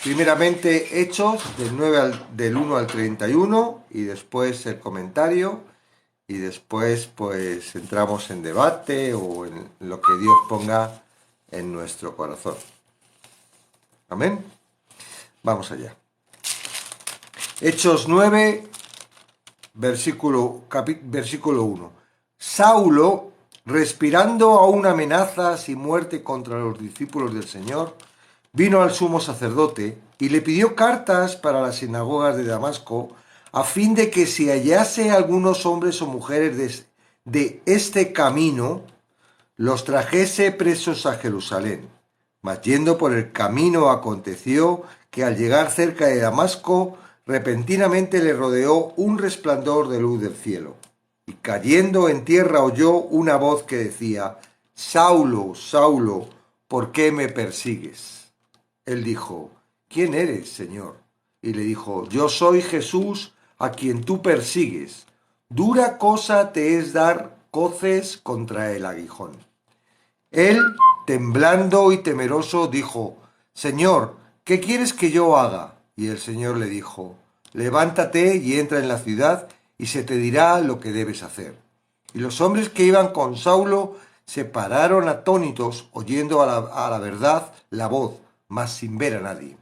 Primeramente Hechos del 1 al 31 y después el comentario y después pues entramos en debate o en lo que Dios ponga en nuestro corazón. Amén. Vamos allá. Hechos 9, versículo 1. Saulo, respirando aún amenazas y muerte contra los discípulos del Señor, vino al sumo sacerdote y le pidió cartas para las sinagogas de Damasco, a fin de que si hallase algunos hombres o mujeres de este camino, los trajese presos a Jerusalén. Mas yendo por el camino aconteció que al llegar cerca de Damasco, repentinamente le rodeó un resplandor de luz del cielo. Y cayendo en tierra oyó una voz que decía: Saulo, Saulo, ¿por qué me persigues? Él dijo: ¿Quién eres, Señor? Y le dijo: Yo soy Jesús, a quien tú persigues. Dura cosa te es dar coces contra el aguijón. Él, temblando y temeroso, dijo: Señor, ¿qué quieres que yo haga? Y el Señor le dijo: Levántate y entra en la ciudad, y se te dirá lo que debes hacer. Y los hombres que iban con Saulo se pararon atónitos, oyendo a la verdad la voz, mas sin ver a nadie.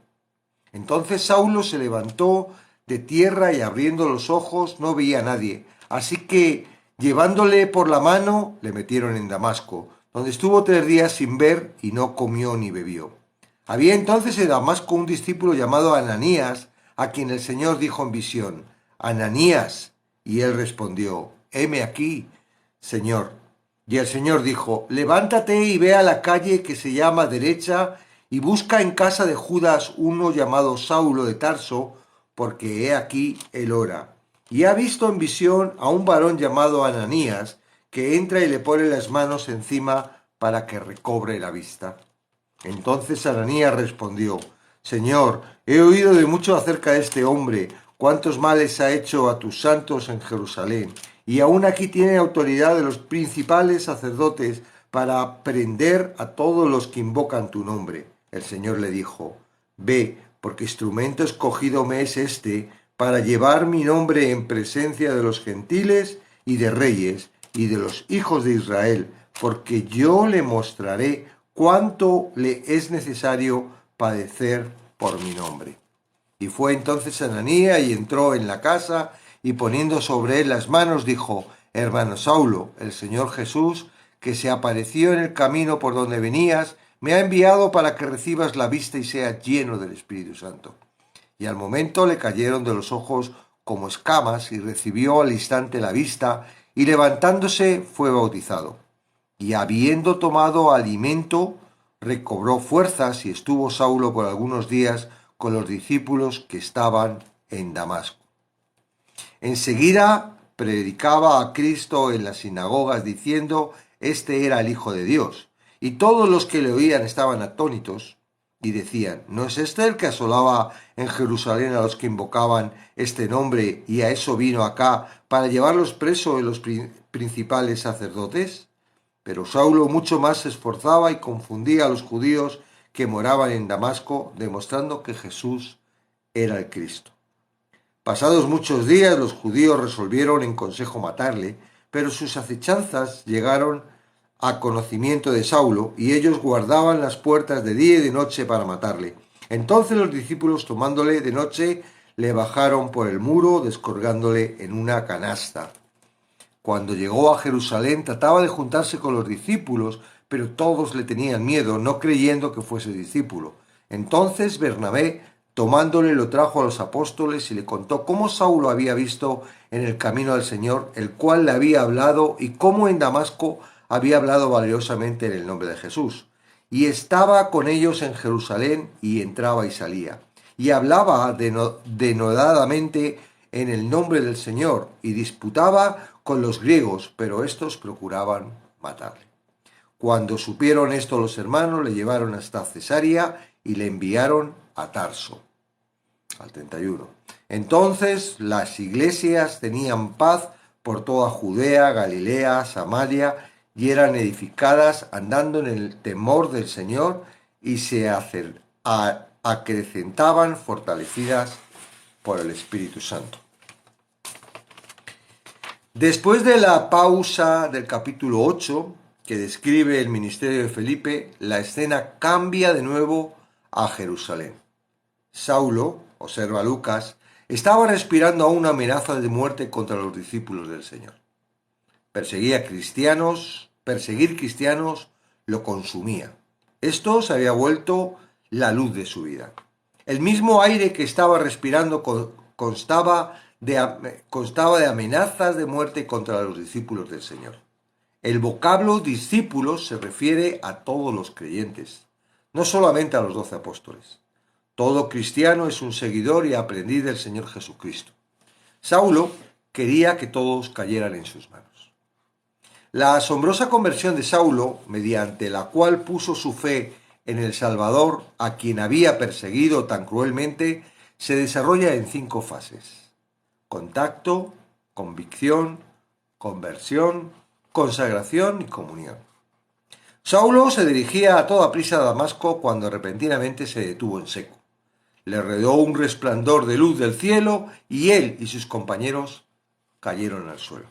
Entonces Saulo se levantó de tierra y abriendo los ojos no veía a nadie. Así que, llevándole por la mano, le metieron en Damasco, donde estuvo 3 días sin ver y no comió ni bebió. Había entonces en Damasco un discípulo llamado Ananías, a quien el Señor dijo en visión: Ananías. Y él respondió: heme aquí, Señor. Y el Señor dijo: levántate y ve a la calle que se llama Derecha, y busca en casa de Judas uno llamado Saulo de Tarso, porque he aquí él ora. Y ha visto en visión a un varón llamado Ananías, que entra y le pone las manos encima para que recobre la vista. Entonces Ananías respondió: Señor, he oído de mucho acerca de este hombre, cuántos males ha hecho a tus santos en Jerusalén, y aún aquí tiene autoridad de los principales sacerdotes para prender a todos los que invocan tu nombre. El Señor le dijo: Ve, porque instrumento escogido me es este, para llevar mi nombre en presencia de los gentiles y de reyes y de los hijos de Israel, porque yo le mostraré cuánto le es necesario padecer por mi nombre. Y fue entonces Ananías y entró en la casa, y poniendo sobre él las manos dijo: Hermano Saulo, el Señor Jesús, que se apareció en el camino por donde venías, me ha enviado para que recibas la vista y seas lleno del Espíritu Santo. Y al momento le cayeron de los ojos como escamas, y recibió al instante la vista, y levantándose fue bautizado. Y habiendo tomado alimento, recobró fuerzas, y estuvo Saulo por algunos días con los discípulos que estaban en Damasco. Enseguida predicaba a Cristo en las sinagogas, diciendo: Este era el Hijo de Dios. Y todos los que le oían estaban atónitos y decían: ¿No es este el que asolaba en Jerusalén a los que invocaban este nombre, y a eso vino acá para llevarlos presos en los principales sacerdotes? Pero Saulo mucho más se esforzaba y confundía a los judíos que moraban en Damasco, demostrando que Jesús era el Cristo. Pasados muchos días, los judíos resolvieron en consejo matarle, pero sus acechanzas llegaron a conocimiento de Saulo, y ellos guardaban las puertas de día y de noche para matarle. Entonces los discípulos, tomándole de noche, le bajaron por el muro, descolgándole en una canasta. Cuando llegó a Jerusalén, trataba de juntarse con los discípulos, pero todos le tenían miedo, no creyendo que fuese discípulo. Entonces Bernabé, tomándole, lo trajo a los apóstoles y le contó cómo Saulo había visto en el camino al Señor, el cual le había hablado, y cómo en Damasco había hablado valiosamente en el nombre de Jesús. Y estaba con ellos en Jerusalén, y entraba y salía. Y hablaba denodadamente en el nombre del Señor, y disputaba con los griegos, pero estos procuraban matarle. Cuando supieron esto los hermanos, le llevaron hasta Cesarea y le enviaron a Tarso. Al 31. Entonces las iglesias tenían paz por toda Judea, Galilea, Samaria, y eran edificadas andando en el temor del Señor, y se acrecentaban fortalecidas por el Espíritu Santo. Después de la pausa del capítulo 8, que describe el ministerio de Felipe, la escena cambia de nuevo a Jerusalén. Saulo, observa Lucas, estaba respirando aún una amenaza de muerte contra los discípulos del Señor. Perseguir cristianos lo consumía. Esto se había vuelto la luz de su vida. El mismo aire que estaba respirando constaba de amenazas de muerte contra los discípulos del Señor. El vocablo discípulos se refiere a todos los creyentes, no solamente a los 12 apóstoles. Todo cristiano es un seguidor y aprendiz del Señor Jesucristo. Saulo quería que todos cayeran en sus manos. La asombrosa conversión de Saulo, mediante la cual puso su fe en el Salvador a quien había perseguido tan cruelmente, se desarrolla en 5 fases: contacto, convicción, conversión, consagración y comunión. Saulo se dirigía a toda prisa a Damasco cuando repentinamente se detuvo en seco. Le rodeó un resplandor de luz del cielo y él y sus compañeros cayeron al suelo.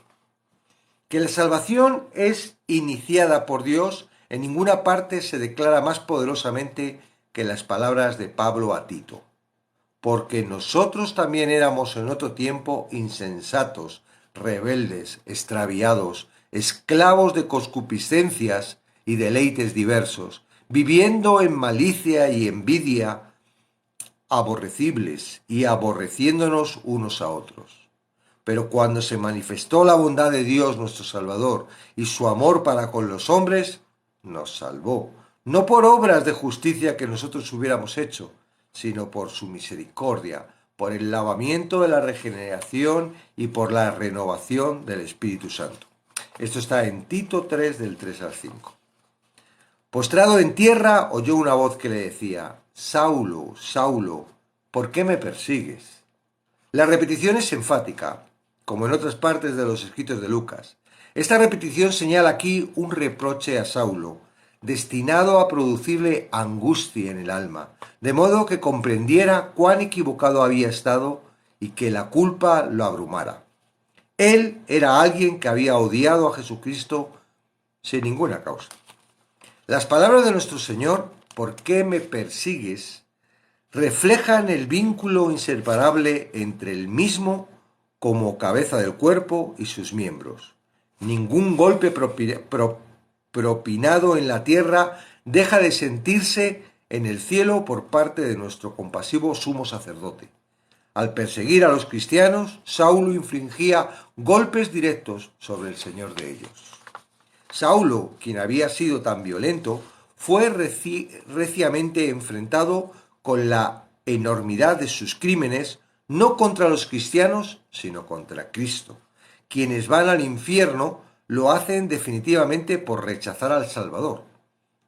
Que la salvación es iniciada por Dios en ninguna parte se declara más poderosamente que las palabras de Pablo a Tito. Porque nosotros también éramos en otro tiempo insensatos, rebeldes, extraviados, esclavos de concupiscencias y deleites diversos, viviendo en malicia y envidia, aborrecibles y aborreciéndonos unos a otros. Pero cuando se manifestó la bondad de Dios nuestro Salvador y su amor para con los hombres, nos salvó, no por obras de justicia que nosotros hubiéramos hecho, sino por su misericordia, por el lavamiento de la regeneración y por la renovación del Espíritu Santo. Esto está en Tito 3, del 3 al 5. Postrado en tierra, oyó una voz que le decía: Saulo, Saulo, ¿por qué me persigues? La repetición es enfática, como en otras partes de los escritos de Lucas. Esta repetición señala aquí un reproche a Saulo, destinado a producirle angustia en el alma, de modo que comprendiera cuán equivocado había estado y que la culpa lo abrumara. Él era alguien que había odiado a Jesucristo sin ninguna causa. Las palabras de nuestro Señor, ¿por qué me persigues?, reflejan el vínculo inseparable entre el mismo como cabeza del cuerpo y sus miembros. Ningún golpe propinado en la tierra deja de sentirse en el cielo por parte de nuestro compasivo sumo sacerdote. Al perseguir a los cristianos, Saulo infligía golpes directos sobre el Señor de ellos. Saulo, quien había sido tan violento, fue reciamente enfrentado con la enormidad de sus crímenes, no contra los cristianos, sino contra Cristo. Quienes van al infierno lo hacen definitivamente por rechazar al Salvador.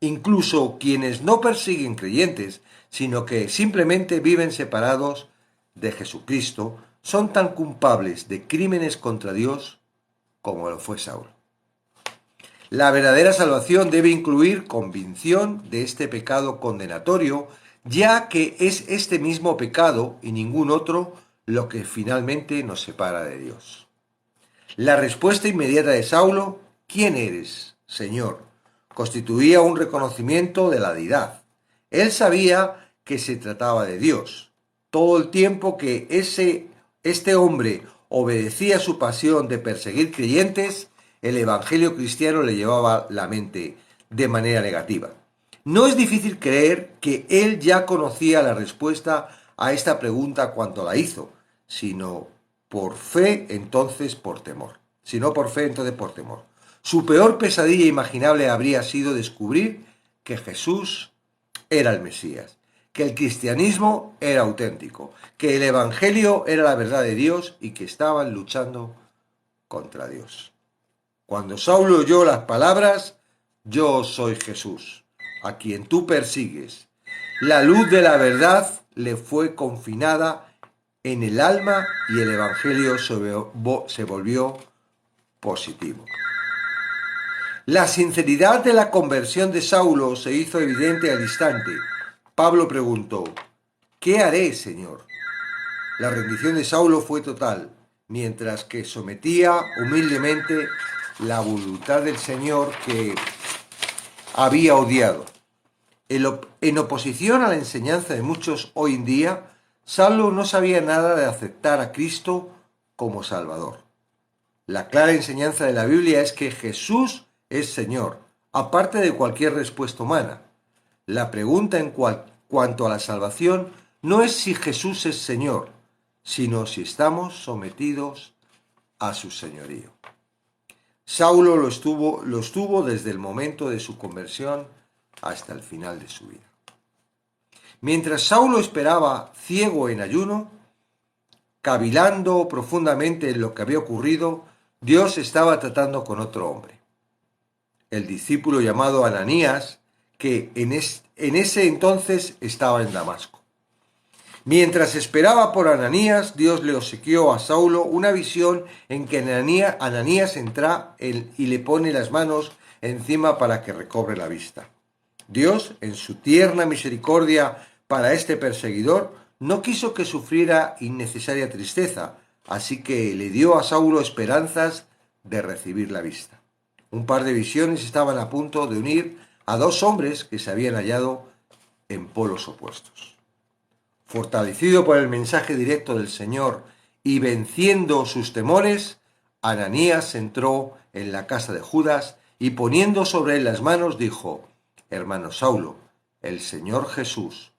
Incluso quienes no persiguen creyentes, sino que simplemente viven separados de Jesucristo, son tan culpables de crímenes contra Dios como lo fue Saulo. La verdadera salvación debe incluir convicción de este pecado condenatorio, ya que es este mismo pecado y ningún otro lo que finalmente nos separa de Dios. La respuesta inmediata de Saulo: ¿quién eres, Señor?, constituía un reconocimiento de la deidad. Él sabía que se trataba de Dios. Todo el tiempo que este hombre obedecía su pasión de perseguir creyentes, el evangelio cristiano le llevaba la mente de manera negativa. No es difícil creer que él ya conocía la respuesta a esta pregunta cuando la hizo, sino por fe, entonces por temor. Su peor pesadilla imaginable habría sido descubrir que Jesús era el Mesías, que el cristianismo era auténtico, que el evangelio era la verdad de Dios y que estaban luchando contra Dios. Cuando Saulo oyó las palabras: yo soy Jesús, a quien tú persigues, la luz de la verdad le fue confinada en el alma y el evangelio se volvió positivo. La sinceridad de la conversión de Saulo se hizo evidente al instante. Pablo preguntó: ¿qué haré, Señor? La rendición de Saulo fue total, mientras que sometía humildemente la voluntad del Señor que había odiado. En oposición a la enseñanza de muchos hoy en día, Saulo no sabía nada de aceptar a Cristo como Salvador. La clara enseñanza de la Biblia es que Jesús es Señor, aparte de cualquier respuesta humana. La pregunta en cuanto a la salvación no es si Jesús es Señor, sino si estamos sometidos a su señorío. Saulo lo estuvo desde el momento de su conversión hasta el final de su vida. Mientras Saulo esperaba ciego en ayuno, cavilando profundamente en lo que había ocurrido, Dios estaba tratando con otro hombre, el discípulo llamado Ananías, que en ese entonces estaba en Damasco. Mientras esperaba por Ananías, Dios le obsequió a Saulo una visión en que Ananías entra y le pone las manos encima para que recobre la vista. Dios, en su tierna misericordia para este perseguidor, no quiso que sufriera innecesaria tristeza, así que le dio a Saulo esperanzas de recibir la vista. Un par de visiones estaban a punto de unir a dos hombres que se habían hallado en polos opuestos. Fortalecido por el mensaje directo del Señor y venciendo sus temores, Ananías entró en la casa de Judas y poniendo sobre él las manos dijo: Hermano Saulo, el Señor Jesús,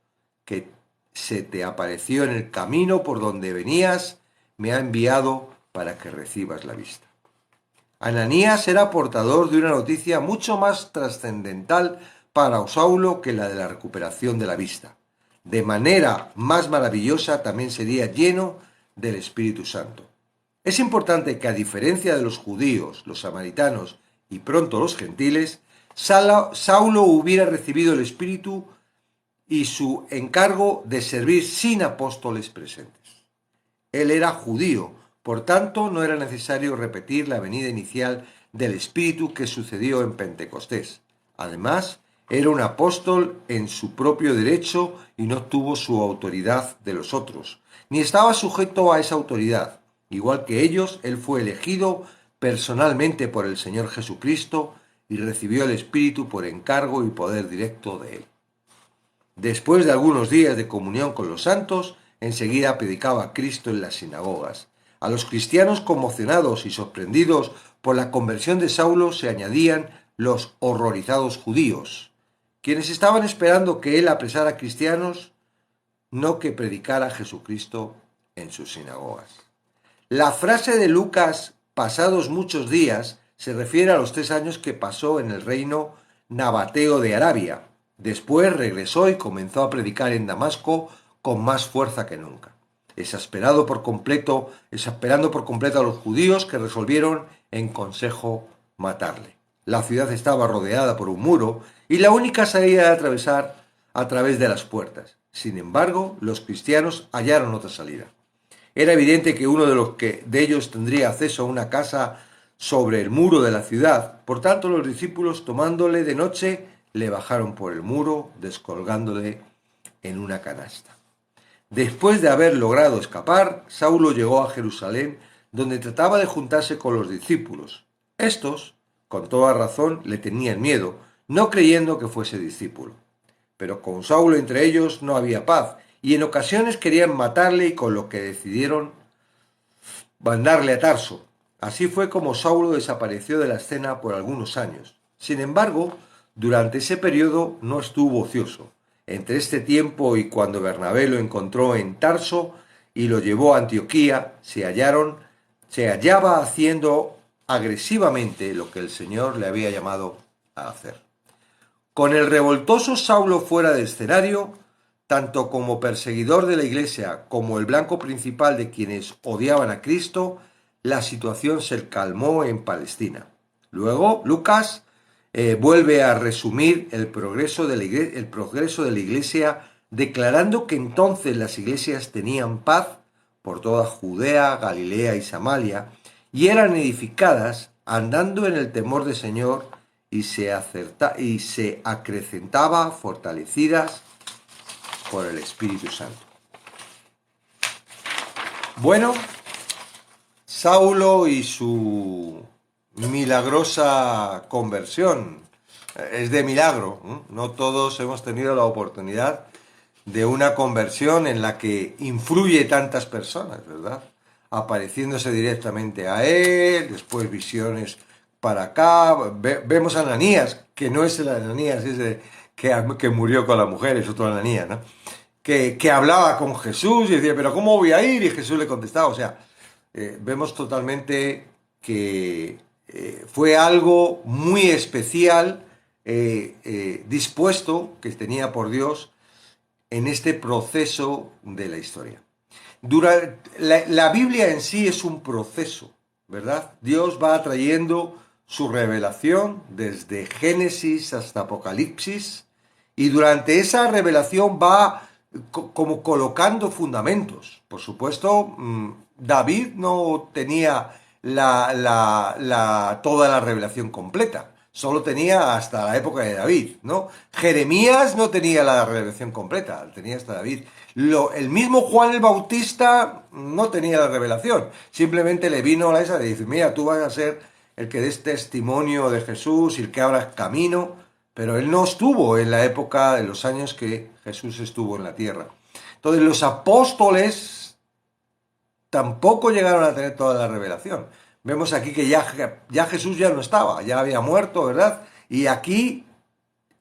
que se te apareció en el camino por donde venías, me ha enviado para que recibas la vista. Ananías era portador de una noticia mucho más trascendental para Saulo que la de la recuperación de la vista. De manera más maravillosa también sería lleno del Espíritu Santo. Es importante que, a diferencia de los judíos, los samaritanos y pronto los gentiles, Saulo hubiera recibido el Espíritu y su encargo de servir sin apóstoles presentes. Él era judío, por tanto no era necesario repetir la venida inicial del Espíritu que sucedió en Pentecostés. Además, era un apóstol en su propio derecho y no tuvo su autoridad de los otros, ni estaba sujeto a esa autoridad. Igual que ellos, él fue elegido personalmente por el Señor Jesucristo y recibió el Espíritu por encargo y poder directo de él. Después de algunos días de comunión con los santos, enseguida predicaba a Cristo en las sinagogas. A los cristianos conmocionados y sorprendidos por la conversión de Saulo se añadían los horrorizados judíos, quienes estaban esperando que él apresara a cristianos, no que predicara a Jesucristo en sus sinagogas. La frase de Lucas, pasados muchos días, se refiere a los 3 años que pasó en el reino nabateo de Arabia. Después regresó y comenzó a predicar en Damasco con más fuerza que nunca, exasperando por completo a los judíos, que resolvieron en consejo matarle. La ciudad estaba rodeada por un muro y la única salida era atravesar a través de las puertas. Sin embargo, los cristianos hallaron otra salida. Era evidente que uno de ellos tendría acceso a una casa sobre el muro de la ciudad. Por tanto, los discípulos, tomándole de noche, le bajaron por el muro, descolgándole en una canasta. Después de haber logrado escapar, Saulo llegó a Jerusalén, donde trataba de juntarse con los discípulos. Estos, con toda razón, le tenían miedo, no creyendo que fuese discípulo. Pero con Saulo entre ellos no había paz, y en ocasiones querían matarle, y con lo que decidieron mandarle a Tarso. Así fue como Saulo desapareció de la escena por algunos años. Sin embargo, durante ese periodo no estuvo ocioso. Entre este tiempo y cuando Bernabé lo encontró en Tarso y lo llevó a Antioquía, se hallaba haciendo agresivamente lo que el Señor le había llamado a hacer. Con el revoltoso Saulo fuera del escenario, tanto como perseguidor de la iglesia como el blanco principal de quienes odiaban a Cristo, la situación se calmó en Palestina. Luego, Lucas vuelve a resumir el progreso de la iglesia, declarando que entonces las iglesias tenían paz por toda Judea, Galilea y Samaria, y eran edificadas andando en el temor del Señor, y se acrecentaba, fortalecidas por el Espíritu Santo. Bueno, Saulo y su milagrosa conversión. Es de milagro, ¿eh? No todos hemos tenido la oportunidad de una conversión en la que influye tantas personas, ¿verdad? Apareciéndose directamente a él, después visiones para acá. Vemos a Ananías, que no es el Ananías ese que murió con la mujer, es otro Ananías, ¿no? Que hablaba con Jesús y decía, pero ¿cómo voy a ir? Y Jesús le contestaba, o sea, vemos totalmente que fue algo muy especial, dispuesto, que tenía por Dios en este proceso de la historia. La Biblia en sí es un proceso, ¿verdad? Dios va trayendo su revelación desde Génesis hasta Apocalipsis y durante esa revelación va como colocando fundamentos. Por supuesto, David no tenía toda la revelación completa. Solo tenía hasta la época de David, ¿no? Jeremías no tenía la revelación completa, tenía hasta David. El mismo Juan el Bautista no tenía la revelación. Simplemente le vino a esa de decir, mira, tú vas a ser el que des testimonio de Jesús y el que abra camino. Pero él no estuvo en la época de los años que Jesús estuvo en la tierra. Entonces los apóstoles tampoco llegaron a tener toda la revelación. Vemos aquí que ya Jesús ya no estaba, ya había muerto, ¿verdad? Y aquí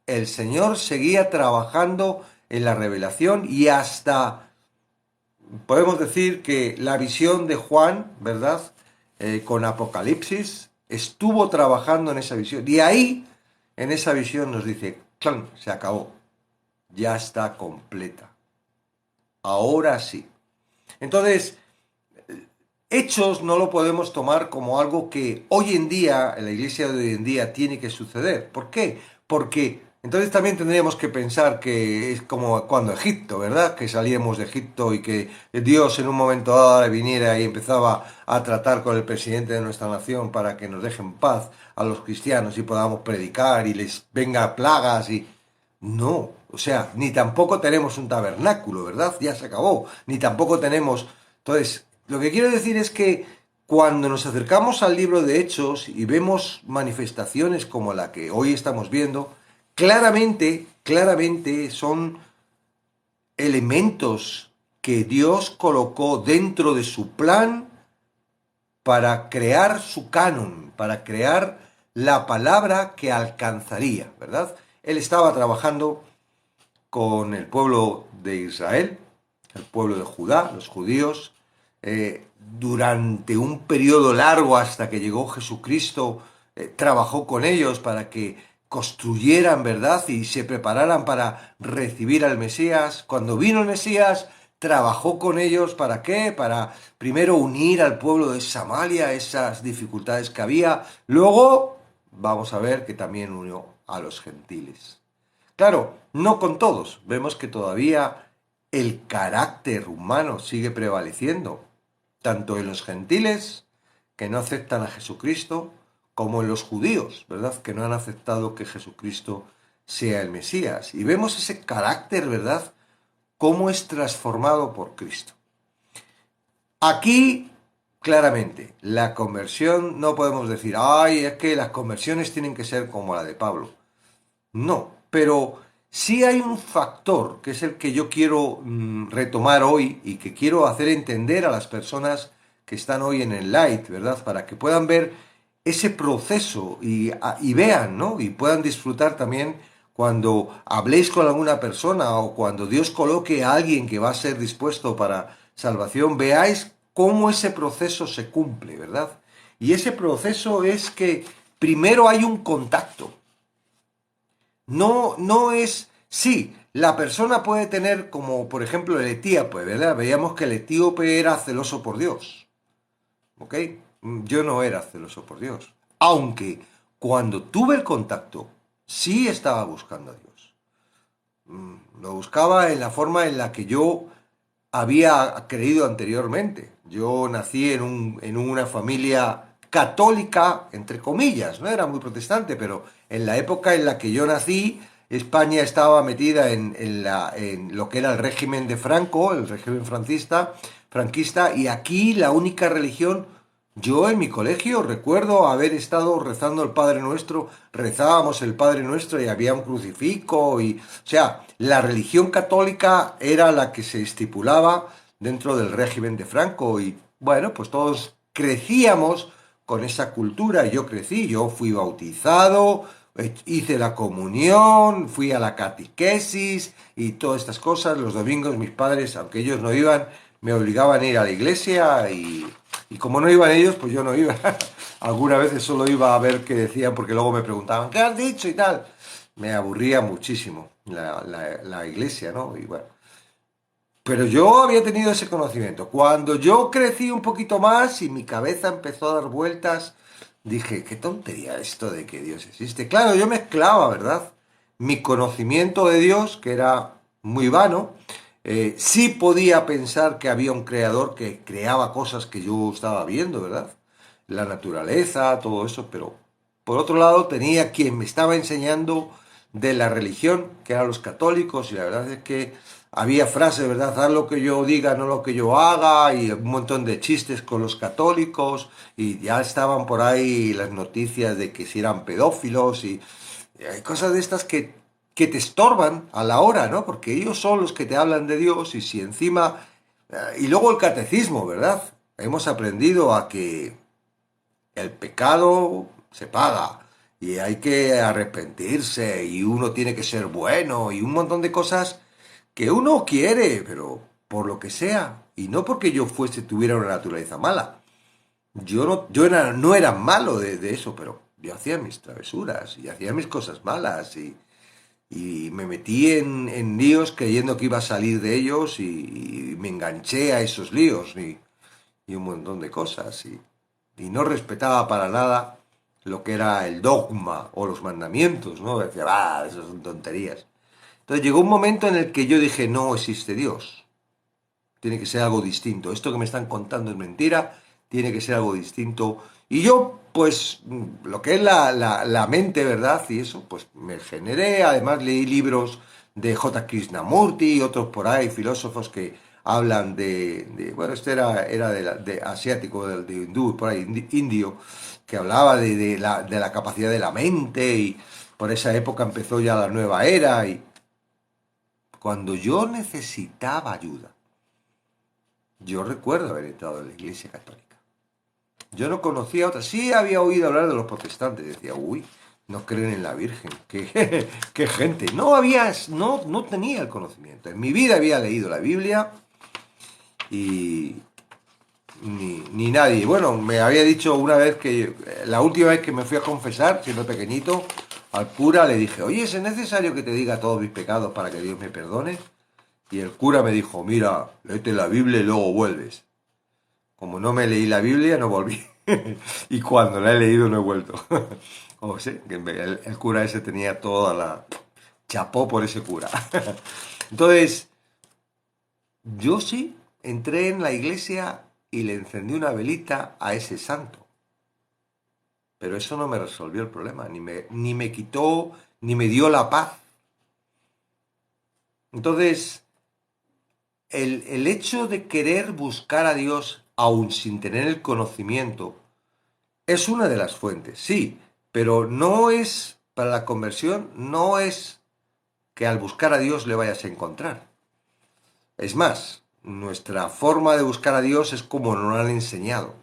el Señor seguía trabajando en la revelación y hasta podemos decir que la visión de Juan, ¿verdad? Con Apocalipsis, estuvo trabajando en esa visión. Y ahí, en esa visión nos dice, ¡clan! Se acabó, ya está completa. Ahora sí. Entonces, Hechos no lo podemos tomar como algo que hoy en día, en la iglesia de hoy en día, tiene que suceder. ¿Por qué? Porque entonces también tendríamos que pensar que es como cuando Egipto, ¿verdad? Que salíamos de Egipto y que Dios en un momento dado viniera y empezaba a tratar con el presidente de nuestra nación para que nos dejen paz a los cristianos y podamos predicar y les venga plagas y... No, o sea, ni tampoco tenemos un tabernáculo, ¿verdad? Ya se acabó. Ni tampoco tenemos... Entonces, lo que quiero decir es que cuando nos acercamos al libro de Hechos y vemos manifestaciones como la que hoy estamos viendo, claramente son elementos que Dios colocó dentro de su plan para crear su canon, para crear la palabra que alcanzaría, ¿verdad? Él estaba trabajando con el pueblo de Israel, el pueblo de Judá, los judíos, durante un periodo largo hasta que llegó Jesucristo, trabajó con ellos para que construyeran, ¿verdad? Y se prepararan para recibir al Mesías. Cuando vino el Mesías, trabajó con ellos, ¿para qué? Para primero unir al pueblo de Samaria, esas dificultades que había. Luego, vamos a ver que también unió a los gentiles. Claro, no con todos. Vemos que todavía el carácter humano sigue prevaleciendo, tanto en los gentiles, que no aceptan a Jesucristo, como en los judíos, ¿verdad? Que no han aceptado que Jesucristo sea el Mesías. Y vemos ese carácter, ¿verdad? Cómo es transformado por Cristo. Aquí, claramente, la conversión no podemos decir, ay, es que las conversiones tienen que ser como la de Pablo. No, pero sí hay un factor que es el que yo quiero retomar hoy y que quiero hacer entender a las personas que están hoy en el Light, ¿verdad? Para que puedan ver ese proceso y vean, ¿no? Y puedan disfrutar también cuando habléis con alguna persona o cuando Dios coloque a alguien que va a ser dispuesto para salvación, veáis cómo ese proceso se cumple, ¿verdad? Y ese proceso es que primero hay un contacto. No es... Sí, la persona puede tener, como por ejemplo el etíope, ¿verdad? Veíamos que el etíope era celoso por Dios. ¿Ok? Yo no era celoso por Dios. Aunque cuando tuve el contacto, sí estaba buscando a Dios. Lo buscaba en la forma en la que yo había creído anteriormente. Yo nací en una familia católica, entre comillas, no era muy protestante, pero en la época en la que yo nací, España estaba metida en lo que era el régimen de Franco, el régimen franquista, y aquí la única religión, yo en mi colegio recuerdo haber estado rezando el Padre Nuestro, rezábamos el Padre Nuestro y había un crucifijo, o sea, la religión católica era la que se estipulaba dentro del régimen de Franco, y bueno, pues todos crecíamos con esa cultura. Yo crecí, yo fui bautizado, hice la comunión, fui a la catequesis y todas estas cosas. Los domingos mis padres, aunque ellos no iban, me obligaban a ir a la iglesia y como no iban ellos, pues yo no iba. Algunas veces solo iba a ver qué decían porque luego me preguntaban, ¿qué has dicho y tal? Me aburría muchísimo la iglesia, ¿no? Y bueno, pero yo había tenido ese conocimiento. Cuando yo crecí un poquito más y mi cabeza empezó a dar vueltas, dije, qué tontería esto de que Dios existe. Claro, yo mezclaba, ¿verdad? Mi conocimiento de Dios, que era muy vano, sí podía pensar que había un creador que creaba cosas que yo estaba viendo, ¿verdad? La naturaleza, todo eso, pero por otro lado tenía quien me estaba enseñando de la religión, que eran los católicos, y la verdad es que había frases, ¿verdad? Haz lo que yo diga, no lo que yo haga, y un montón de chistes con los católicos, y ya estaban por ahí las noticias de que si eran pedófilos, y hay cosas de estas que te estorban a la hora, ¿no? Porque ellos son los que te hablan de Dios, y si encima... Y luego el catecismo, ¿verdad? Hemos aprendido a que el pecado se paga y hay que arrepentirse y uno tiene que ser bueno y un montón de cosas que uno quiere, pero por lo que sea. Y no porque yo tuviera una naturaleza mala. No era malo de eso, pero yo hacía mis travesuras y hacía mis cosas malas y me metí en líos creyendo que iba a salir de ellos y me enganché a esos líos y un montón de cosas. Y no respetaba para nada lo que era el dogma o los mandamientos, ¿no? Decía, ah, esas son tonterías. Entonces llegó un momento en el que yo dije, no existe Dios, tiene que ser algo distinto. Esto que me están contando es mentira, tiene que ser algo distinto. Y yo, pues, lo que es la mente, ¿verdad? Y eso, pues me generé. Además leí libros de J. Krishnamurti y otros por ahí, filósofos que hablan bueno, este era de asiático, de hindú, por ahí, indio, que hablaba de la capacidad de la mente y por esa época empezó ya la nueva era y cuando yo necesitaba ayuda, yo recuerdo haber entrado en la Iglesia Católica. Yo no conocía otra. Sí había oído hablar de los protestantes. Decía, uy, no creen en la Virgen. Qué gente. No tenía el conocimiento. En mi vida había leído la Biblia y ni nadie. Bueno, me había dicho una vez que, la última vez que me fui a confesar, siendo pequeñito, al cura le dije, oye, ¿es necesario que te diga todos mis pecados para que Dios me perdone? Y el cura me dijo, mira, léete la Biblia y luego vuelves. Como no me leí la Biblia, no volví. Y cuando la he leído, no he vuelto. O sé, que el cura ese tenía toda la... Chapó por ese cura. Entonces, yo sí entré en la iglesia y le encendí una velita a ese santo. Pero eso no me resolvió el problema, ni me quitó, ni me dio la paz. Entonces, el hecho de querer buscar a Dios aún sin tener el conocimiento es una de las fuentes, sí, pero no es, para la conversión, no es que al buscar a Dios le vayas a encontrar. Es más, nuestra forma de buscar a Dios es como nos lo han enseñado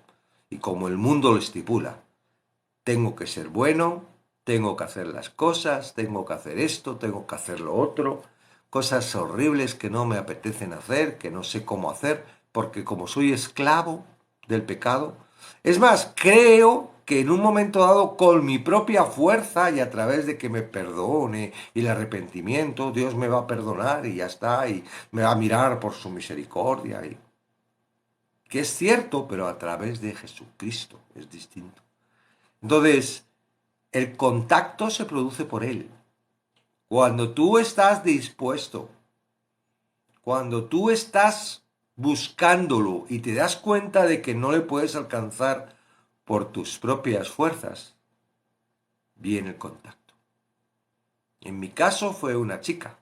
y como el mundo lo estipula. Tengo que ser bueno, tengo que hacer las cosas, tengo que hacer esto, tengo que hacer lo otro, cosas horribles que no me apetecen hacer, que no sé cómo hacer, porque como soy esclavo del pecado, es más, creo que en un momento dado, con mi propia fuerza y a través de que me perdone y el arrepentimiento, Dios me va a perdonar y ya está, y me va a mirar por su misericordia, y que es cierto, pero a través de Jesucristo es distinto. Entonces, el contacto se produce por Él. Cuando tú estás dispuesto, cuando tú estás buscándolo y te das cuenta de que no le puedes alcanzar por tus propias fuerzas, viene el contacto. En mi caso fue una chica.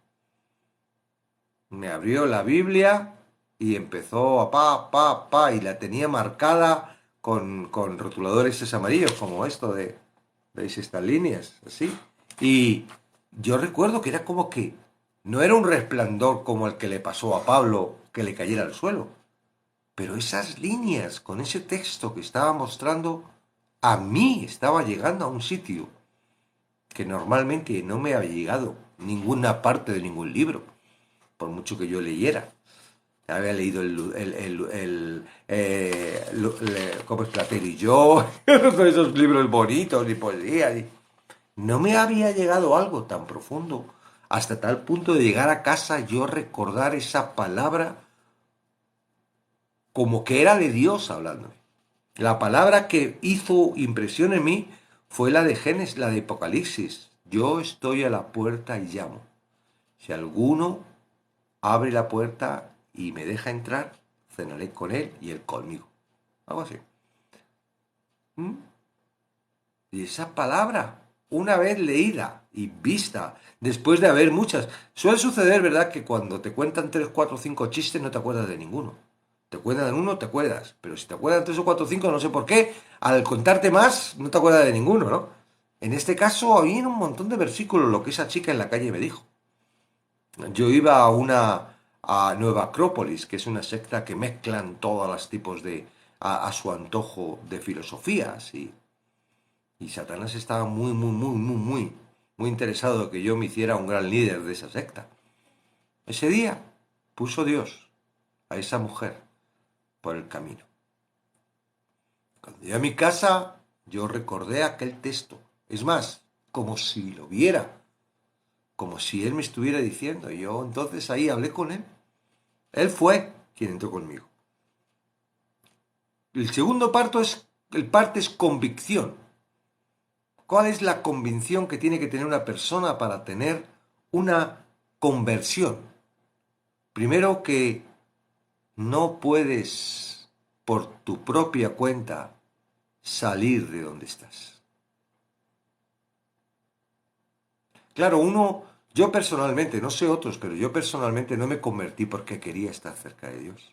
Me abrió la Biblia y empezó a y la tenía marcada con rotuladores esos amarillos, como esto de, ¿veis estas líneas? Así. Y yo recuerdo que era como que no era un resplandor como el que le pasó a Pablo que le cayera al suelo, pero esas líneas con ese texto que estaba mostrando, a mí estaba llegando a un sitio que normalmente no me había llegado ninguna parte de ningún libro, por mucho que yo leyera. Había leído ¿cómo es Platero y yo? Todos esos libros bonitos y poesía. No me había llegado algo tan profundo, hasta tal punto de llegar a casa yo recordar esa palabra como que era de Dios hablándome. La palabra que hizo impresión en mí fue la de Génesis, la de Apocalipsis. Yo estoy a la puerta y llamo. Si alguno abre la puerta y me deja entrar, cenaré con él y él conmigo. Algo así. ¿Mm? Y esa palabra, una vez leída y vista, después de haber muchas, suele suceder, ¿verdad?, que cuando te cuentan 3, 4, 5 chistes no te acuerdas de ninguno. Te cuentan uno, te acuerdas. Pero si te acuerdan 3 o 4 o 5, no sé por qué, al contarte más, no te acuerdas de ninguno, ¿no? En este caso, había un montón de versículos, lo que esa chica en la calle me dijo. Yo iba a Nueva Acrópolis, que es una secta que mezclan todos los tipos a su antojo de filosofías y Satanás estaba muy interesado en que yo me hiciera un gran líder de esa secta. Ese día puso Dios a esa mujer por el camino. Cuando llegué a mi casa, yo recordé aquel texto. Es más, como si lo viera, como si él me estuviera diciendo. Y yo entonces ahí hablé con él. Él fue quien entró conmigo. El parte es convicción. ¿Cuál es la convicción que tiene que tener una persona para tener una conversión? Primero, que no puedes por tu propia cuenta salir de donde estás. Claro, yo personalmente, no sé otros, pero yo personalmente no me convertí porque quería estar cerca de Dios.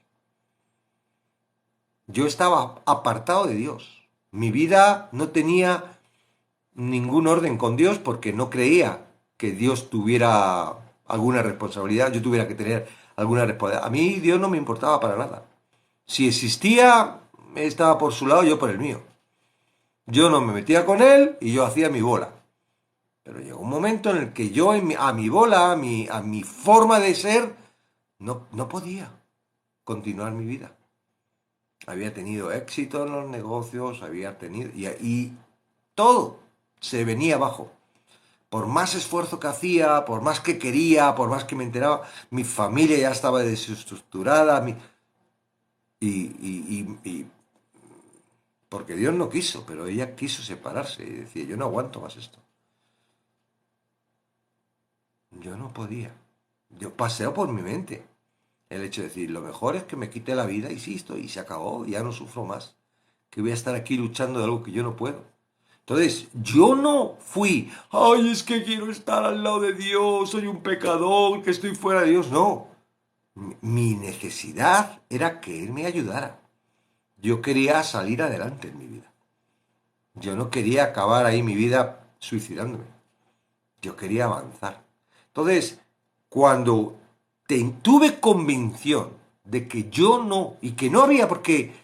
Yo estaba apartado de Dios. Mi vida no tenía ningún orden con Dios porque no creía que Dios tuviera alguna responsabilidad, yo tuviera que tener alguna responsabilidad. A mí Dios no me importaba para nada. Si existía, estaba por su lado, yo por el mío. Yo no me metía con él y yo hacía mi bola. Pero llegó un momento en el que yo a mi bola, a mi forma de ser, no podía continuar mi vida. Había tenido éxito en los negocios, había tenido... Y todo se venía abajo. Por más esfuerzo que hacía, por más que quería, por más que me enteraba, mi familia ya estaba desestructurada. Y porque Dios no quiso, pero ella quiso separarse y decía, yo no aguanto más esto. Yo no podía. Yo paseo por mi mente el hecho de decir, lo mejor es que me quite la vida y sí, y se acabó, ya no sufro más. Que voy a estar aquí luchando de algo que yo no puedo. Entonces, yo no fui, ay, es que quiero estar al lado de Dios, soy un pecador, que estoy fuera de Dios. No, mi necesidad era que Él me ayudara. Yo quería salir adelante en mi vida. Yo no quería acabar ahí mi vida suicidándome. Yo quería avanzar. Entonces, cuando tuve convicción de que yo no, y que no había, porque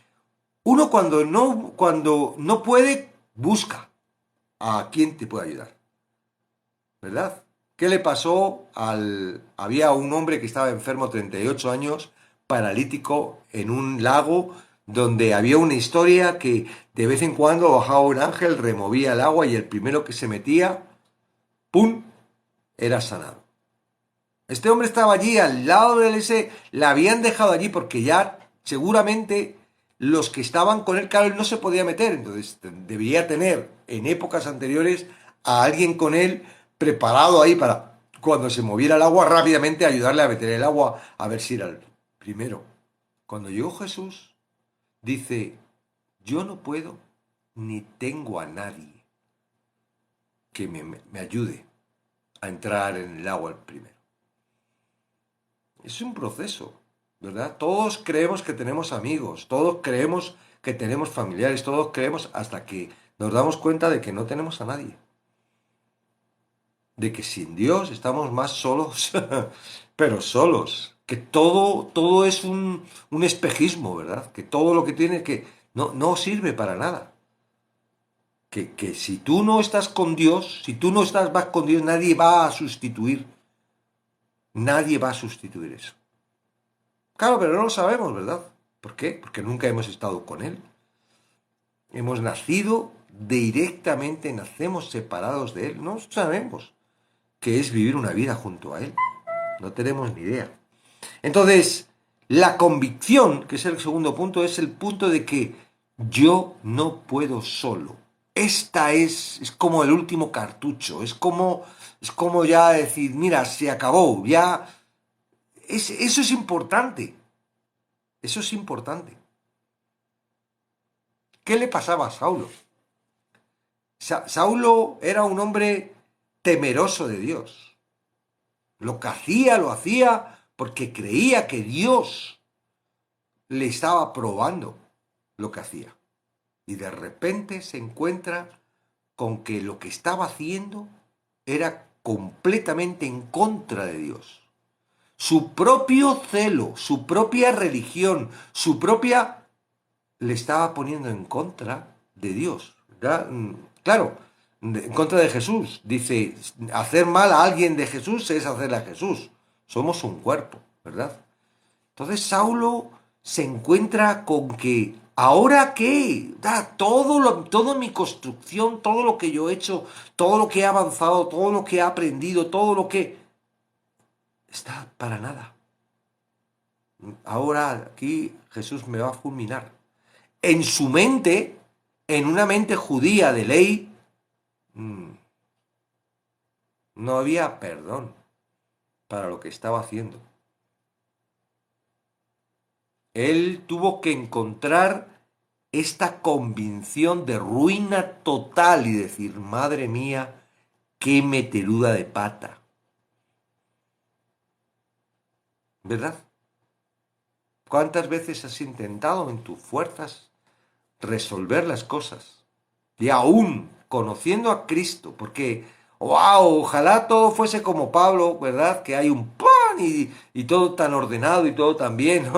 uno cuando no puede, busca a quien te pueda ayudar, ¿verdad? ¿Qué le pasó Había un hombre que estaba enfermo, 38 años, paralítico, en un lago donde había una historia que de vez en cuando bajaba un ángel, removía el agua y el primero que se metía, ¡pum!, era sanado. Este hombre estaba allí al lado del ese, la habían dejado allí porque ya seguramente los que estaban con él, claro, él no se podía meter, entonces debería tener en épocas anteriores a alguien con él preparado ahí para cuando se moviera el agua rápidamente ayudarle a meter el agua a ver si era el primero. Cuando llegó Jesús, dice, yo no puedo ni tengo a nadie que me ayude a entrar en el agua el primero. Es un proceso, ¿verdad? Todos creemos que tenemos amigos, todos creemos que tenemos familiares, todos creemos hasta que nos damos cuenta de que no tenemos a nadie. De que sin Dios estamos más solos, pero solos. Que todo es un espejismo, ¿verdad? Que todo lo que tiene que no sirve para nada. Que si tú no estás con Dios, si tú no vas con Dios, nadie va a sustituir. Nadie va a sustituir eso. Claro, pero no lo sabemos, ¿verdad? ¿Por qué? Porque nunca hemos estado con Él. Hemos nacido directamente, nacemos separados de Él. No sabemos qué es vivir una vida junto a Él. No tenemos ni idea. Entonces, la convicción, que es el segundo punto, es el punto de que yo no puedo solo. Esta es como el último cartucho, es como ya decir, mira, se acabó, ya. Eso es importante, eso es importante. ¿Qué le pasaba a Saulo? Saulo era un hombre temeroso de Dios. Lo hacía porque creía que Dios le estaba probando lo que hacía. Y de repente se encuentra con que lo que estaba haciendo era completamente en contra de Dios. Su propio celo, su propia religión, le estaba poniendo en contra de Dios. ¿Verdad? Claro, en contra de Jesús. Dice, hacer mal a alguien de Jesús es hacerle a Jesús. Somos un cuerpo, ¿verdad? Entonces Saulo se encuentra con que, ¿ahora qué? Toda mi construcción, todo lo que yo he hecho, todo lo que he avanzado, todo lo que he aprendido, todo lo que... está para nada. Ahora aquí Jesús me va a fulminar. En su mente, en una mente judía de ley, no había perdón para lo que estaba haciendo. Él tuvo que encontrar esta convicción de ruina total y decir, madre mía, qué meteruda de pata. ¿Verdad? ¿Cuántas veces has intentado en tus fuerzas resolver las cosas? Y aún conociendo a Cristo, porque, wow, ojalá todo fuese como Pablo, ¿verdad? Que hay un plan y todo tan ordenado y todo tan bien.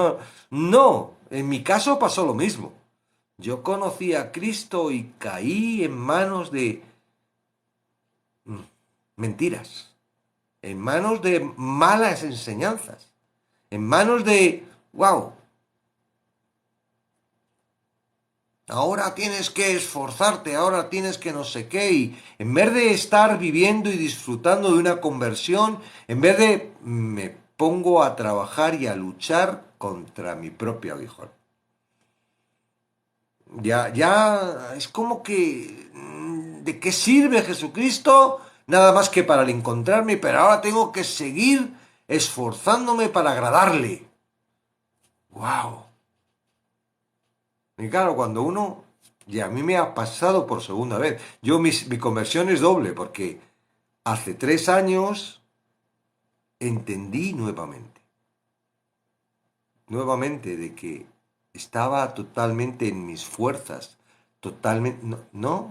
No, en mi caso pasó lo mismo. Yo conocí a Cristo y caí en manos de mentiras, en manos de malas enseñanzas, en manos de, wow, ahora tienes que esforzarte, ahora tienes que no sé qué, y en vez de estar viviendo y disfrutando de una conversión, en vez de me pongo a trabajar y a luchar contra mi propio aguijón. Ya es como que, ¿de qué sirve Jesucristo? Nada más que para el encontrarme, pero ahora tengo que seguir esforzándome para agradarle. ¡Wow! Y claro, cuando uno, y a mí me ha pasado por segunda vez, mi conversión es doble, porque hace 3 años entendí nuevamente de que estaba totalmente en mis fuerzas, totalmente,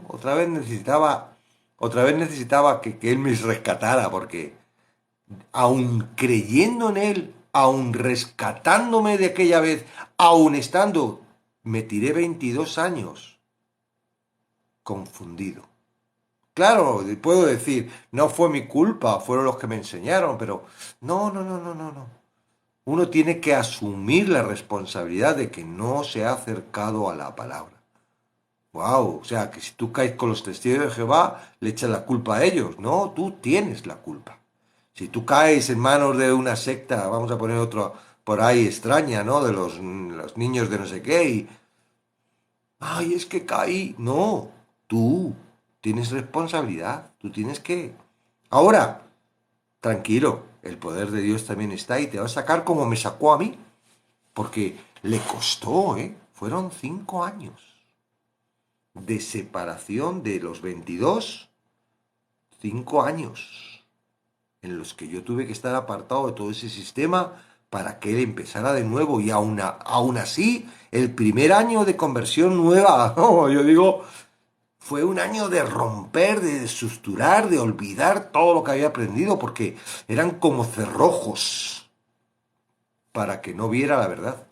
otra vez necesitaba que Él me rescatara, porque aun creyendo en Él, aun rescatándome de aquella vez, aun estando, me tiré 22 años confundido. Claro, puedo decir, no fue mi culpa, fueron los que me enseñaron, pero no. Uno tiene que asumir la responsabilidad de que no se ha acercado a la palabra. Wow, o sea, que si tú caes con los testigos de Jehová, le echas la culpa a ellos. No, tú tienes la culpa. Si tú caes en manos de una secta, vamos a poner otro por ahí extraña, ¿no? De los niños de no sé qué, y... ¡ay, es que caí! No, tú tienes responsabilidad, tú tienes que... Ahora, tranquilo, el poder de Dios también está y te va a sacar como me sacó a mí. Porque le costó, ¿eh? Fueron 5 años de separación de los 22, 5 años. en los que yo tuve que estar apartado de todo ese sistema para que él empezara de nuevo. Y aún así, el primer año de conversión nueva, no, yo digo, fue un año de romper, de susturar, de olvidar todo lo que había aprendido, porque eran como cerrojos para que no viera la verdad.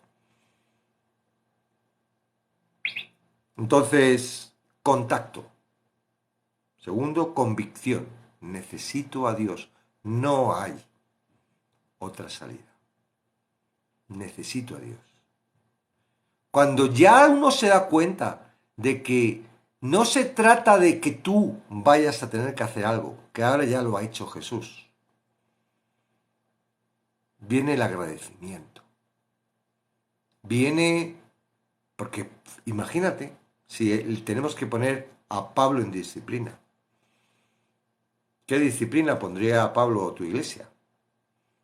Entonces, contacto. Segundo, convicción. Necesito a Dios. No hay otra salida. Necesito a Dios. Cuando ya uno se da cuenta de que no se trata de que tú vayas a tener que hacer algo, que ahora ya lo ha hecho Jesús, viene el agradecimiento. Viene, porque imagínate, si tenemos que poner a Pablo en disciplina. ¿Qué disciplina pondría a Pablo o tu iglesia?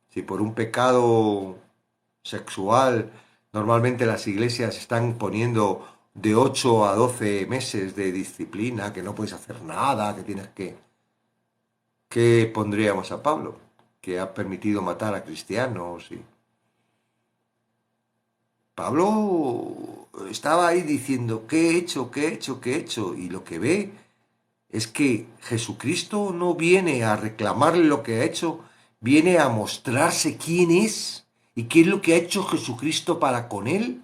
Si por un pecado sexual, normalmente las iglesias están poniendo de 8 a 12 meses de disciplina, que no puedes hacer nada, que tienes que... ¿Qué pondríamos a Pablo? Que ha permitido matar a cristianos y... Pablo estaba ahí diciendo, ¿qué he hecho? ¿Qué he hecho? ¿Qué he hecho? Y lo que ve es que Jesucristo no viene a reclamarle lo que ha hecho, viene a mostrarse quién es y qué es lo que ha hecho Jesucristo para con él.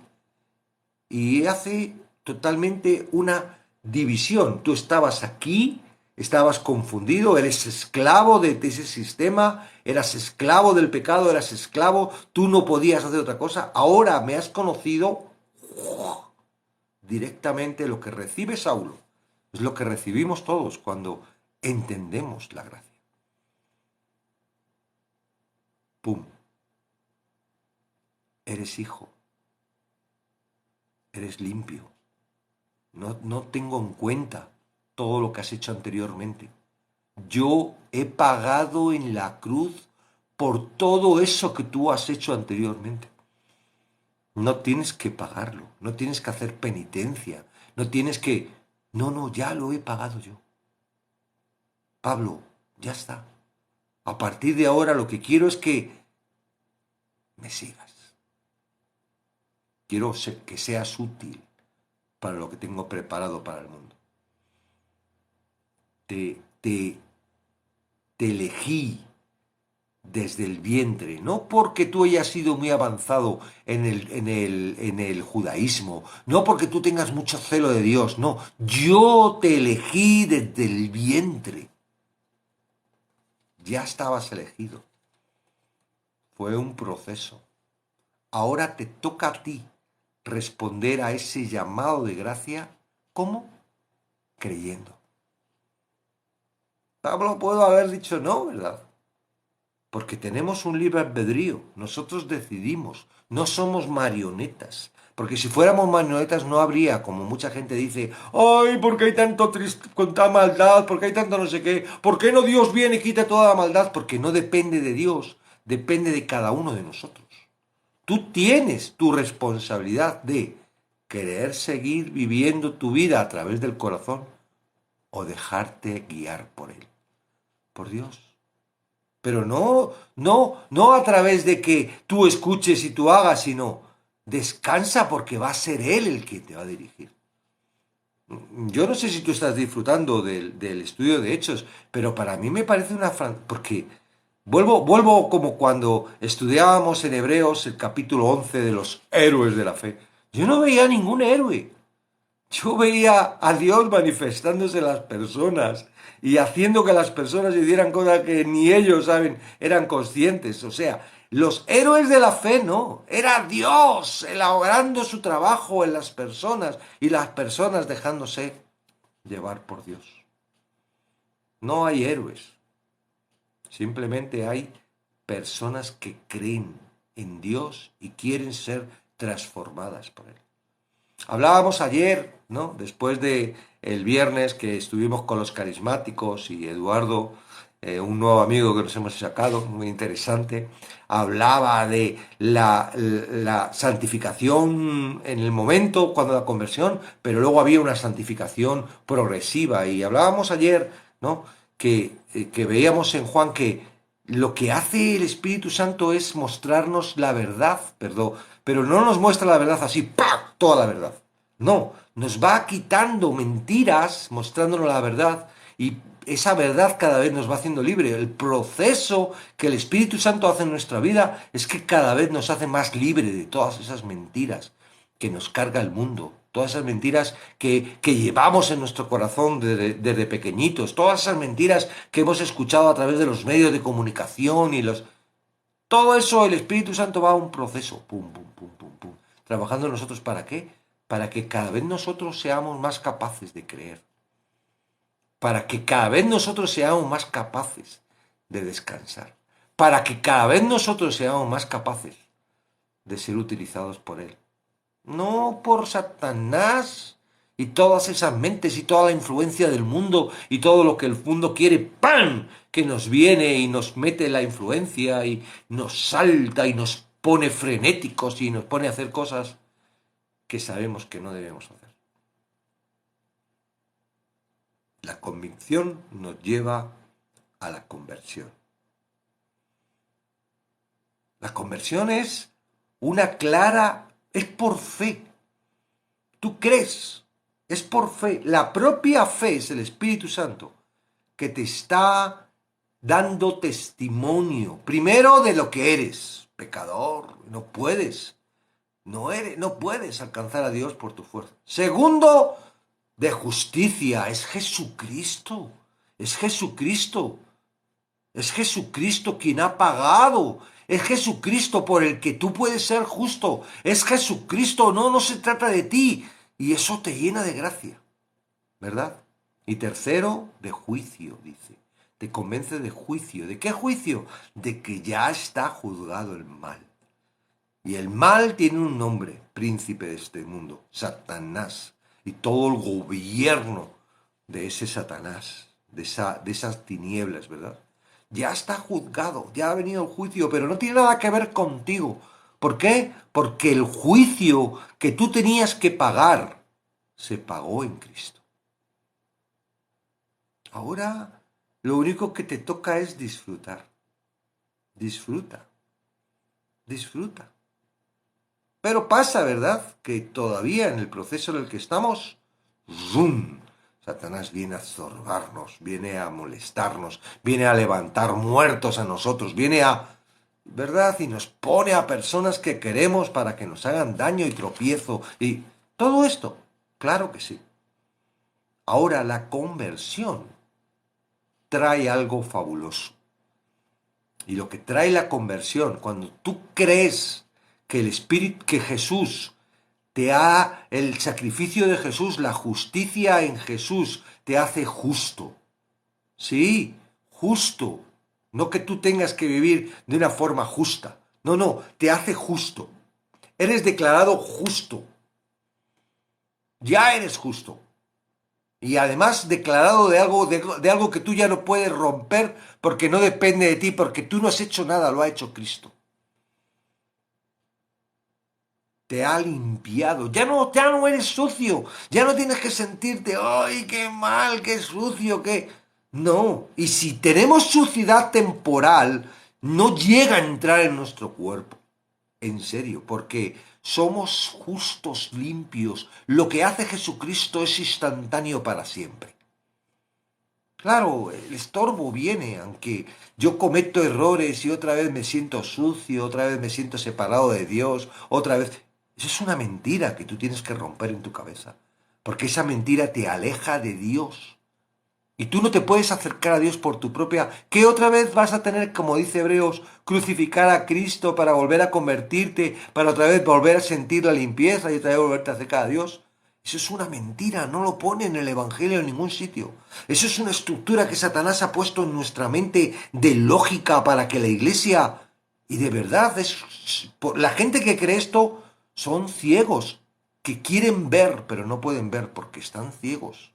Y hace totalmente una división. Tú estabas aquí, estabas confundido, eres esclavo de ese sistema, eras esclavo del pecado, eras esclavo, tú no podías hacer otra cosa. Ahora me has conocido. Directamente lo que recibe Saulo es lo que recibimos todos cuando entendemos la gracia. ¡Pum! Eres hijo. Eres limpio. No tengo en cuenta todo lo que has hecho anteriormente. Yo he pagado en la cruz por todo eso que tú has hecho anteriormente. No tienes que pagarlo, no tienes que hacer penitencia, no tienes que... No, ya lo he pagado yo. Pablo, ya está. A partir de ahora lo que quiero es que me sigas. Quiero que seas útil para lo que tengo preparado para el mundo. Te elegí desde el vientre, no porque tú hayas sido muy avanzado en el judaísmo, no porque tú tengas mucho celo de Dios, no, yo te elegí desde el vientre. Ya estabas elegido. Fue un proceso. Ahora te toca a ti responder a ese llamado de gracia. ¿Cómo? Creyendo. Pablo pudo haber dicho no, ¿verdad? Porque tenemos un libre albedrío. Nosotros decidimos. No somos marionetas. Porque si fuéramos marionetas no habría, como mucha gente dice, ¡ay, por qué hay tanto tanta maldad! ¿Por qué hay tanto no sé qué? ¿Por qué no Dios viene y quita toda la maldad? Porque no depende de Dios, depende de cada uno de nosotros. Tú tienes tu responsabilidad de querer seguir viviendo tu vida a través del corazón o dejarte guiar por él, por Dios. Pero no a través de que tú escuches y tú hagas, sino descansa porque va a ser Él el que te va a dirigir. Yo no sé si tú estás disfrutando del estudio de Hechos, pero para mí me parece porque vuelvo como cuando estudiábamos en Hebreos el capítulo 11 de los héroes de la fe. Yo no veía ningún héroe. Yo veía a Dios manifestándose en las personas y haciendo que las personas hicieran cosas que ni ellos eran conscientes. O sea, los héroes de la fe no, era Dios elaborando su trabajo en las personas y las personas dejándose llevar por Dios. No hay héroes, simplemente hay personas que creen en Dios y quieren ser transformadas por Él. Hablábamos ayer, ¿no? Después de el viernes que estuvimos con los carismáticos y Eduardo, un nuevo amigo que nos hemos sacado, muy interesante, hablaba de la santificación en el momento, cuando la conversión, pero luego había una santificación progresiva. Y hablábamos ayer, ¿no? Que veíamos en Juan que Lo que hace el Espíritu Santo es mostrarnos la verdad, perdón, pero no nos muestra la verdad así, ¡pah!, toda la verdad. No, nos va quitando mentiras, mostrándonos la verdad, y esa verdad cada vez nos va haciendo libre. El proceso que el Espíritu Santo hace en nuestra vida es que cada vez nos hace más libre de todas esas mentiras que nos carga el mundo, todas esas mentiras que llevamos en nuestro corazón desde pequeñitos, todas esas mentiras que hemos escuchado a través de los medios de comunicación y los... Todo eso, el Espíritu Santo va a un proceso, pum, pum, pum, pum, pum, trabajando en nosotros. ¿Para qué? Para que cada vez nosotros seamos más capaces de creer, para que cada vez nosotros seamos más capaces de descansar, para que cada vez nosotros seamos más capaces de ser utilizados por Él. No por Satanás y todas esas mentes y toda la influencia del mundo y todo lo que el mundo quiere, ¡pam!, que nos viene y nos mete la influencia y nos salta y nos pone frenéticos y nos pone a hacer cosas que sabemos que no debemos hacer. La convicción nos lleva a la conversión. La conversión es una clara, es por fe. Tú crees, es por fe. La propia fe es el Espíritu Santo que te está dando testimonio, primero de lo que eres, pecador, no puedes, no puedes alcanzar a Dios por tu fuerza. Segundo, de justicia, es Jesucristo, es Jesucristo, es Jesucristo quien ha pagado. Es Jesucristo por el que tú puedes ser justo. Es Jesucristo, no se trata de ti. Y eso te llena de gracia, ¿verdad? Y tercero, de juicio, dice. Te convence de juicio. ¿De qué juicio? De que ya está juzgado el mal. Y el mal tiene un nombre, príncipe de este mundo, Satanás. Y todo el gobierno de ese Satanás, de esas tinieblas, ¿verdad? Ya está juzgado, ya ha venido el juicio, pero no tiene nada que ver contigo. ¿Por qué? Porque el juicio que tú tenías que pagar se pagó en Cristo. Ahora lo único que te toca es disfrutar. Disfruta. Disfruta. Pero pasa, ¿verdad?, que todavía en el proceso en el que estamos, ¡zum!, Satanás viene a estorbarnos, viene a molestarnos, viene a levantar muertos a nosotros, viene a, ¿verdad?, y nos pone a personas que queremos para que nos hagan daño y tropiezo. Y todo esto, claro que sí. Ahora la conversión trae algo fabuloso. Y lo que trae la conversión, cuando tú crees que el Espíritu, que Jesús el sacrificio de Jesús, la justicia en Jesús, te hace justo. Sí, justo. No que tú tengas que vivir de una forma justa. No, te hace justo. Eres declarado justo. Ya eres justo. Y además declarado de algo que tú ya no puedes romper porque no depende de ti, porque tú no has hecho nada, lo ha hecho Cristo. Te ha limpiado, ya no eres sucio, ya no tienes que sentirte, ¡ay, qué mal, qué sucio, qué! No, y si tenemos suciedad temporal, no llega a entrar en nuestro cuerpo, en serio, porque somos justos, limpios. Lo que hace Jesucristo es instantáneo para siempre. Claro, el estorbo viene, aunque yo cometo errores y otra vez me siento sucio, otra vez me siento separado de Dios, otra vez... Eso es una mentira que tú tienes que romper en tu cabeza, porque esa mentira te aleja de Dios. Y tú no te puedes acercar a Dios por tu propia... ¿Qué otra vez vas a tener, como dice Hebreos, crucificar a Cristo para volver a convertirte, para otra vez volver a sentir la limpieza y otra vez volverte a acercar a Dios? Eso es una mentira, no lo pone en el Evangelio en ningún sitio. Eso es una estructura que Satanás ha puesto en nuestra mente de lógica para que la Iglesia... Y de verdad, la gente que cree esto son ciegos, que quieren ver, pero no pueden ver porque están ciegos.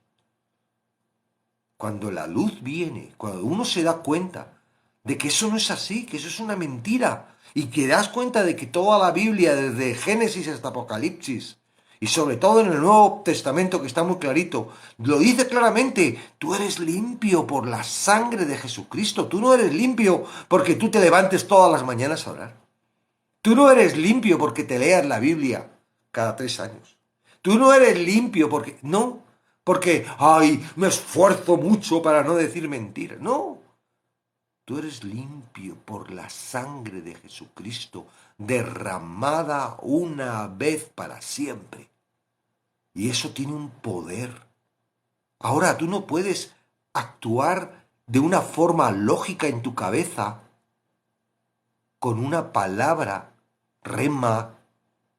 Cuando la luz viene, cuando uno se da cuenta de que eso no es así, que eso es una mentira, y que das cuenta de que toda la Biblia, desde Génesis hasta Apocalipsis, Y sobre todo en el Nuevo Testamento, que está muy clarito, lo dice claramente: tú eres limpio por la sangre de Jesucristo. Tú no eres limpio porque tú te levantes todas las mañanas a orar. Tú no eres limpio porque te leas la Biblia cada 3 años. Tú no eres limpio porque... No, porque, ay, me esfuerzo mucho para no decir mentiras. No, tú eres limpio por la sangre de Jesucristo, derramada una vez para siempre. Y eso tiene un poder. Ahora, tú no puedes actuar de una forma lógica en tu cabeza con una palabra rema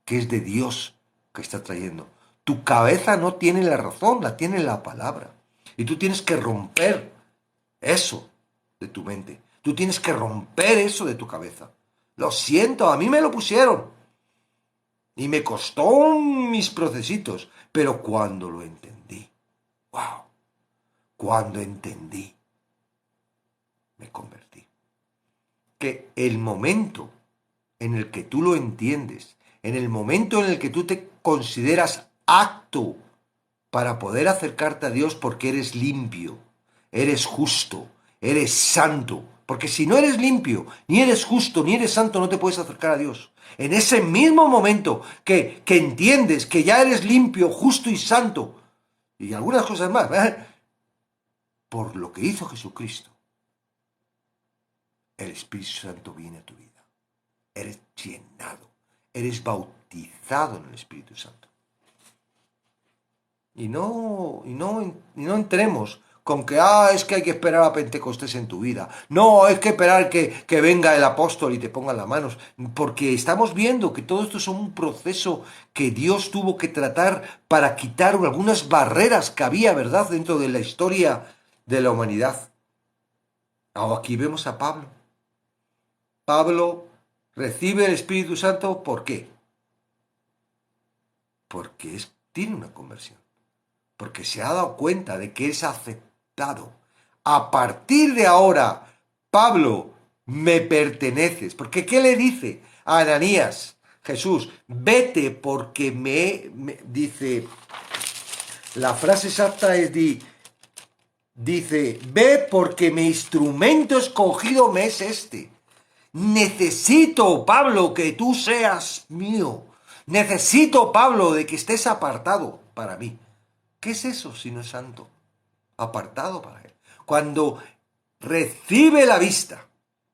que es de Dios que está trayendo. Tu cabeza no tiene la razón, la tiene la palabra. Y tú tienes que romper eso de tu mente. Tú tienes que romper eso de tu cabeza. Lo siento, a mí me lo pusieron. Y me costó mis procesitos. Pero cuando lo entendí, wow, cuando entendí, me convertí. Que el momento en el que tú lo entiendes, en el momento en el que tú te consideras apto para poder acercarte a Dios porque eres limpio, eres justo, eres santo. Porque si no eres limpio, ni eres justo, ni eres santo, no te puedes acercar a Dios. En ese mismo momento que entiendes que ya eres limpio, justo y santo, y algunas cosas más, por lo que hizo Jesucristo, el Espíritu Santo viene a tu vida. Eres llenado, eres bautizado en el Espíritu Santo. Y no entremos con que, es que hay que esperar a Pentecostés en tu vida. No, hay que esperar que venga el apóstol y te ponga las manos. Porque estamos viendo que todo esto es un proceso que Dios tuvo que tratar para quitar algunas barreras que había, ¿verdad?, dentro de la historia de la humanidad. Aquí vemos a Pablo. Pablo recibe el Espíritu Santo, ¿por qué? Porque tiene una conversión. Porque se ha dado cuenta de que es aceptado. A partir de ahora, Pablo, me perteneces. Porque ¿qué le dice a Ananías? Jesús, vete porque dice, la frase exacta es, dice, ve porque mi instrumento escogido me es este. Necesito, Pablo, que tú seas mío. Necesito, Pablo, de que estés apartado para mí. ¿Qué es eso si no es santo? Apartado para él. Cuando recibe la vista,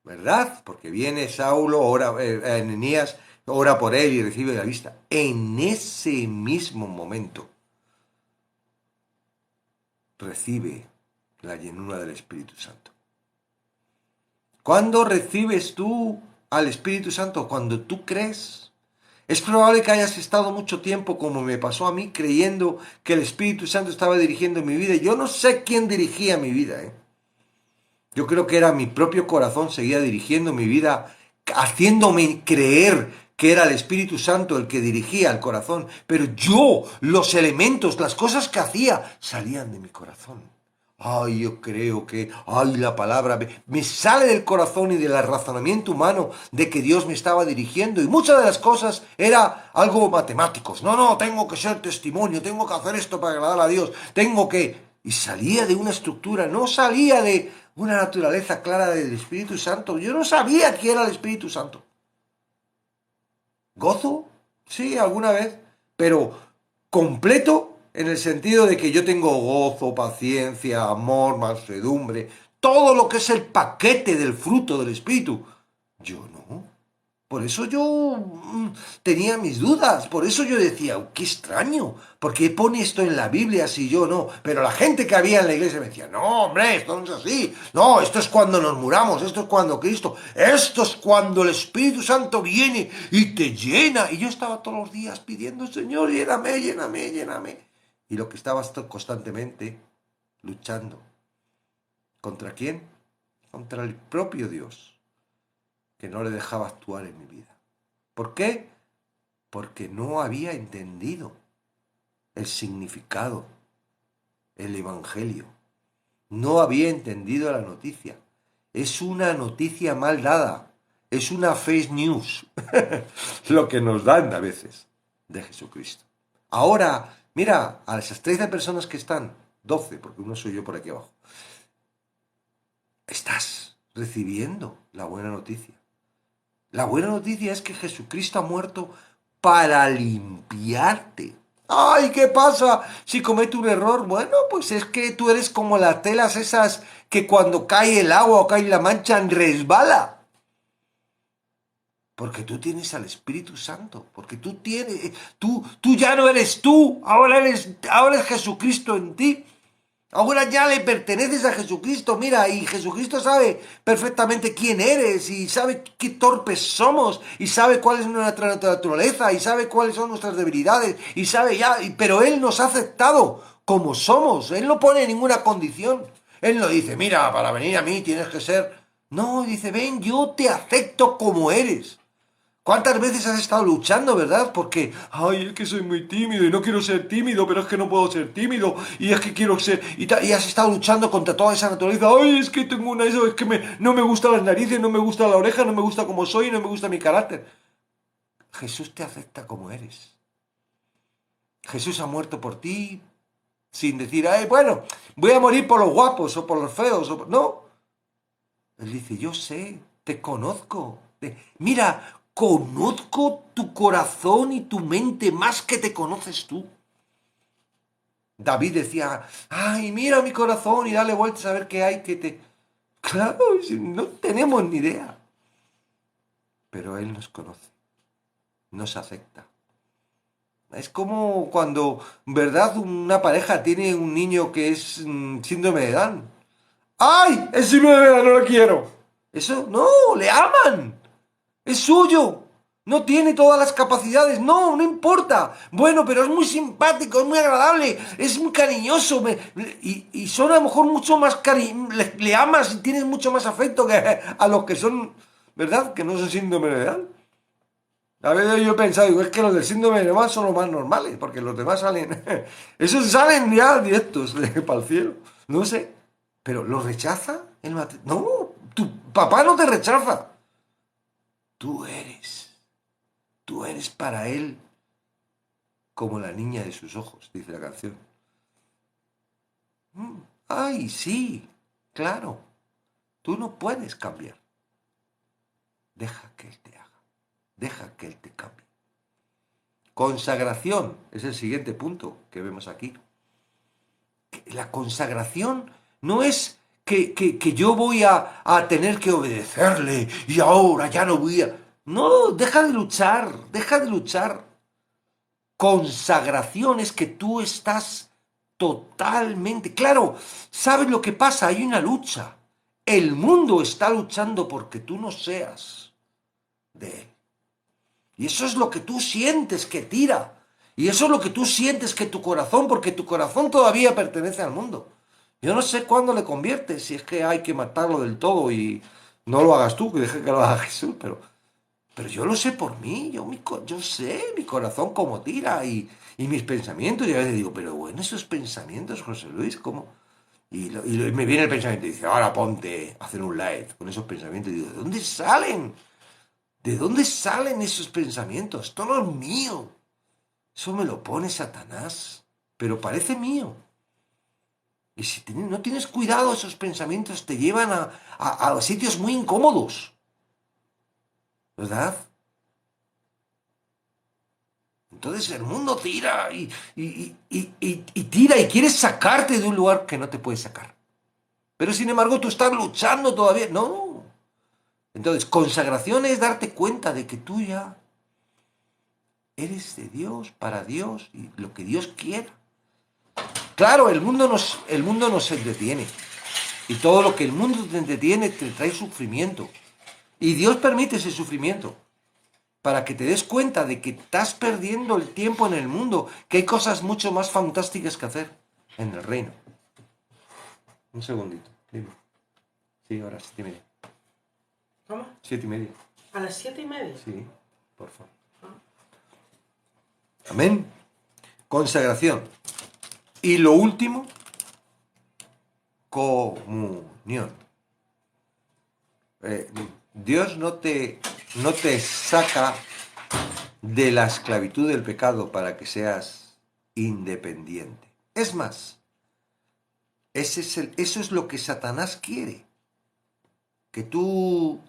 ¿verdad? Porque viene Saulo, Ananías, ora por él y recibe la vista. En ese mismo momento recibe la llenura del Espíritu Santo. ¿Cuándo recibes tú al Espíritu Santo? Cuando tú crees. Es probable que hayas estado mucho tiempo, como me pasó a mí, creyendo que el Espíritu Santo estaba dirigiendo mi vida. Yo no sé quién dirigía mi vida, Yo creo que era mi propio corazón, seguía dirigiendo mi vida, haciéndome creer que era el Espíritu Santo el que dirigía el corazón. Pero yo, los elementos, las cosas que hacía, salían de mi corazón. Yo creo que, la palabra me sale del corazón y del razonamiento humano de que Dios me estaba dirigiendo. Y muchas de las cosas era algo matemáticos. No, tengo que ser testimonio, tengo que hacer esto para agradar a Dios, tengo que... Y salía de una estructura, no salía de una naturaleza clara del Espíritu Santo. Yo no sabía quién era el Espíritu Santo. ¿Gozo? Sí, alguna vez, pero completo en el sentido de que yo tengo gozo, paciencia, amor, mansedumbre, todo lo que es el paquete del fruto del Espíritu. Yo no. Por eso yo tenía mis dudas, por eso yo decía, qué extraño, ¿por qué pone esto en la Biblia si yo no? Pero la gente que había en la iglesia me decía, no, hombre, esto no es así, no, esto es cuando nos muramos, esto es cuando Cristo, esto es cuando el Espíritu Santo viene y te llena. Y yo estaba todos los días pidiendo, Señor, lléname, lléname, lléname. Y lo que estaba constantemente luchando. ¿Contra quién? Contra el propio Dios, que no le dejaba actuar en mi vida. ¿Por qué? Porque no había entendido el significado, el Evangelio. No había entendido la noticia. Es una noticia mal dada. Es una fake news. Lo que nos dan a veces de Jesucristo. Ahora, mira, a esas 13 personas que están, 12, porque uno soy yo por aquí abajo, estás recibiendo la buena noticia. La buena noticia es que Jesucristo ha muerto para limpiarte. ¡Ay! ¿Qué pasa si cometo un error? Bueno, pues es que tú eres como las telas esas que cuando cae el agua o cae la mancha resbala. Porque tú tienes al Espíritu Santo. Porque tú ya no eres tú. Ahora es Jesucristo en ti. Ahora ya le perteneces a Jesucristo, mira, y Jesucristo sabe perfectamente quién eres, y sabe qué torpes somos, y sabe cuál es nuestra naturaleza, y sabe cuáles son nuestras debilidades, y sabe ya, pero Él nos ha aceptado como somos, Él no pone ninguna condición, Él no dice, mira, para venir a mí tienes que ser, no, dice, ven, yo te acepto como eres. ¿Cuántas veces has estado luchando, verdad? Porque, ay, es que soy muy tímido y no quiero ser tímido, pero es que no puedo ser tímido y es que quiero ser... Y has estado luchando contra toda esa naturaleza. Ay, es que tengo eso, es que no me gustan las narices, no me gusta la oreja, no me gusta cómo soy, no me gusta mi carácter. Jesús te acepta como eres. Jesús ha muerto por ti sin decir, ay, bueno, voy a morir por los guapos o por los feos. No. Él dice, yo sé, te conozco. Mira, conozco tu corazón y tu mente más que te conoces tú. David decía, ay, mira mi corazón y dale vueltas a ver qué hay que te... Claro, no tenemos ni idea. Pero Él nos conoce, nos acepta. Es como cuando, ¿verdad? Una pareja tiene un niño que es síndrome de Down. ¡Ay! ¡Es síndrome de Down, no lo quiero! Eso, no, le aman. Es suyo. No tiene todas las capacidades. No, no importa. Bueno, pero es muy simpático, es muy agradable, es muy cariñoso. Y son a lo mejor mucho más le amas y tienes mucho más afecto que a los que son, ¿verdad? Que no son síndrome de Down. A veces yo he pensado, digo, es que los del síndrome de Down son los más normales, porque los demás salen, esos salen ya directos para el cielo. No sé, pero ¿los rechaza el matrimonio? No, tu papá no te rechaza. Tú eres para él como la niña de sus ojos, dice la canción. Ay, sí, claro, tú no puedes cambiar. Deja que él te haga, deja que él te cambie. Consagración es el siguiente punto que vemos aquí. La consagración no es que yo voy a tener que obedecerle y ahora ya no voy a... No, deja de luchar, deja de luchar. Consagración es que tú estás totalmente... Claro, ¿sabes lo que pasa? Hay una lucha. El mundo está luchando porque tú no seas de él. Y eso es lo que tú sientes que tira. Y eso es lo que tú sientes que tu corazón, porque tu corazón todavía pertenece al mundo. Yo no sé cuándo le conviertes, si es que hay que matarlo del todo y no lo hagas tú, que deje que lo haga Jesús, pero yo lo sé por mí, yo sé mi corazón cómo tira y mis pensamientos. Y a veces digo, pero bueno, esos pensamientos, José Luis, ¿cómo? Y me viene el pensamiento y dice, ahora ponte a hacer un live con esos pensamientos. Y digo, ¿de dónde salen? ¿De dónde salen esos pensamientos? Esto no es mío. Eso me lo pone Satanás, pero parece mío. Y si no tienes cuidado, esos pensamientos te llevan a sitios muy incómodos. ¿Verdad? Entonces el mundo tira y tira y quiere sacarte de un lugar que no te puede sacar. Pero sin embargo tú estás luchando todavía. No. Entonces, consagración es darte cuenta de que tú ya eres de Dios, para Dios y lo que Dios quiera. Claro, el mundo nos entretiene. Y todo lo que el mundo te entretiene te trae sufrimiento. Y Dios permite ese sufrimiento para que te des cuenta de que estás perdiendo el tiempo en el mundo, que hay cosas mucho más fantásticas que hacer en el reino. Un segundito, dime. Sí, ahora 7:30. ¿Cómo? 7:30. ¿A las 7:30? Sí, por favor. Amén. Consagración. Y lo último, comunión. Dios no te saca de la esclavitud del pecado para que seas independiente. Es más, eso es lo que Satanás quiere. Que tú,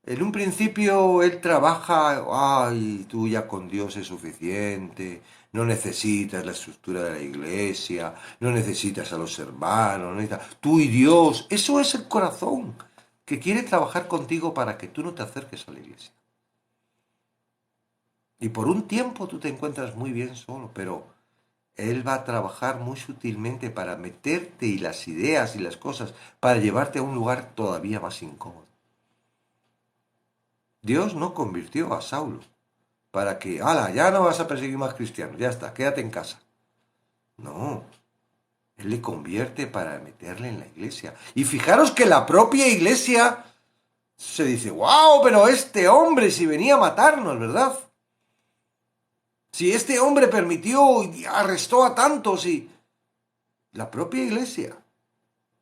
en un principio, él trabaja, ay, tú ya con Dios es suficiente, no necesitas la estructura de la iglesia, no necesitas a los hermanos, no necesitas, tú y Dios, eso es el corazón que quiere trabajar contigo para que tú no te acerques a la iglesia. Y por un tiempo tú te encuentras muy bien solo, pero él va a trabajar muy sutilmente para meterte y las ideas y las cosas, para llevarte a un lugar todavía más incómodo. Dios no convirtió a Saulo para que, ala, ya no vas a perseguir más cristianos, ya está, quédate en casa. No, él le convierte para meterle en la iglesia. Y fijaros que la propia iglesia se dice, wow, pero este hombre si venía a matarnos, ¿verdad? Si este hombre permitió y arrestó a tantos y... La propia iglesia,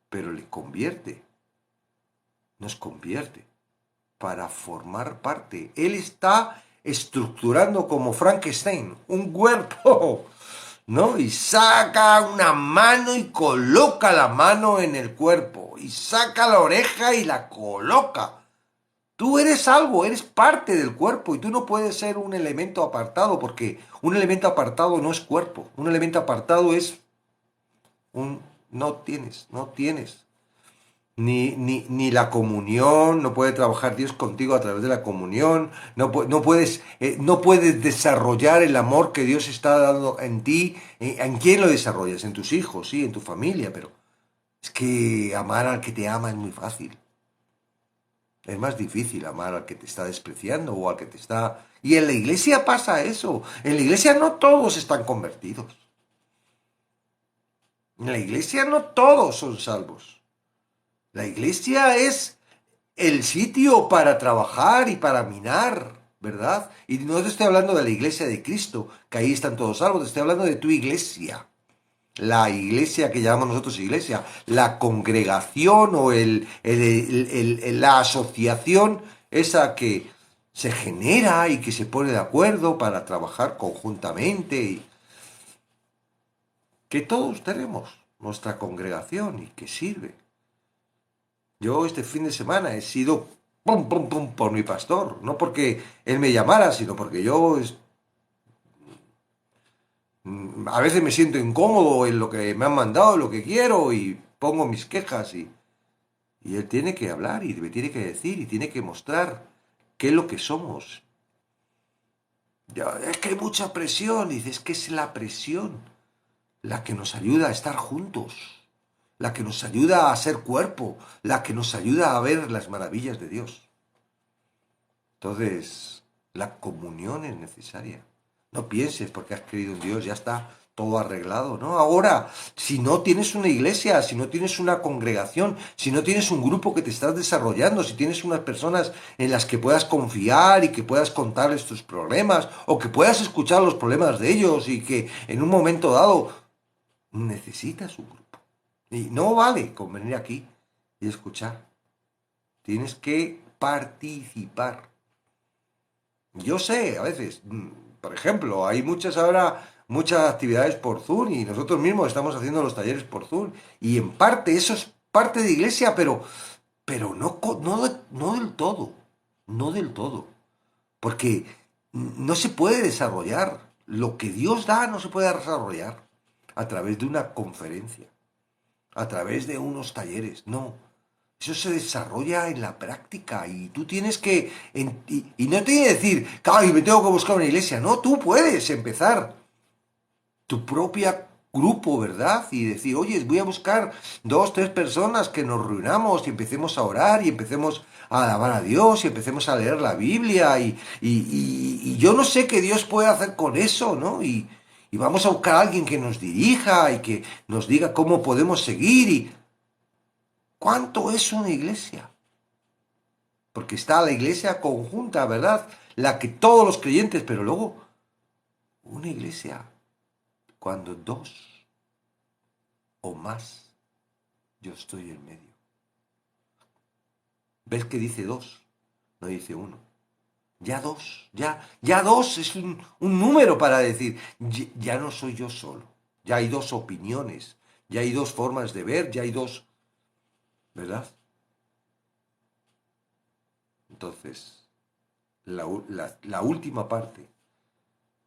pero le convierte, nos convierte para formar parte. Él está estructurando como Frankenstein un cuerpo, ¿no? Y saca una mano y coloca la mano en el cuerpo. Y saca la oreja y la coloca. Tú eres algo, eres parte del cuerpo y tú no puedes ser un elemento apartado porque un elemento apartado no es cuerpo. Un elemento apartado es un... No tienes. Ni la comunión, no puede trabajar Dios contigo a través de la comunión, no puedes desarrollar el amor que Dios está dando en ti. ¿En quién lo desarrollas? En tus hijos, sí, en tu familia, pero es que amar al que te ama es muy fácil. Es más difícil amar al que te está despreciando o al que te está... Y en la iglesia pasa eso. En la iglesia no todos están convertidos. En la iglesia no todos son salvos. La iglesia es el sitio para trabajar y para minar, ¿verdad? Y no te estoy hablando de la iglesia de Cristo, que ahí están todos salvos, te estoy hablando de tu iglesia. La iglesia que llamamos nosotros iglesia, la congregación o la asociación, esa que se genera y que se pone de acuerdo para trabajar conjuntamente. Y que todos tenemos nuestra congregación y que sirve. Yo este fin de semana he sido pum, pum, pum por mi pastor. No porque él me llamara, sino porque a veces me siento incómodo en lo que me han mandado, en lo que quiero y pongo mis quejas y él tiene que hablar y me tiene que decir y tiene que mostrar qué es lo que somos. Es que hay mucha presión. Y dices que es la presión la que nos ayuda a estar juntos, la que nos ayuda a ser cuerpo, la que nos ayuda a ver las maravillas de Dios. Entonces, la comunión es necesaria. No pienses porque has creído en Dios, ya está todo arreglado, ¿no? Ahora, si no tienes una iglesia, si no tienes una congregación, si no tienes un grupo que te estás desarrollando, si tienes unas personas en las que puedas confiar y que puedas contarles tus problemas o que puedas escuchar los problemas de ellos y que en un momento dado necesitas un grupo. Y no vale con venir aquí y escuchar. Tienes que participar. Yo sé, a veces, por ejemplo, hay muchas actividades por Zoom y nosotros mismos estamos haciendo los talleres por Zoom y en parte eso es parte de iglesia, pero no del todo, no del todo, porque no se puede desarrollar, lo que Dios da no se puede desarrollar a través de una conferencia, a través de unos talleres, no. Eso se desarrolla en la práctica y tú tienes que... y no te tiene que decir, claro, me tengo que buscar una iglesia. No, tú puedes empezar tu propia grupo, ¿verdad? Y decir, oye, voy a buscar 2, 3 personas que nos reunamos y empecemos a orar y empecemos a alabar a Dios y empecemos a leer la Biblia y yo no sé qué Dios puede hacer con eso, ¿no? Y vamos a buscar a alguien que nos dirija y que nos diga cómo podemos seguir y... ¿Cuánto es una iglesia? Porque está la iglesia conjunta, ¿verdad? La que todos los creyentes, pero luego una iglesia, cuando 2 o más, yo estoy en medio. ¿Ves que dice 2? No dice 1. Ya dos es un número para decir, ya no soy yo solo. Ya hay dos opiniones, ya hay dos formas de ver, ya hay dos, ¿verdad? Entonces, la última parte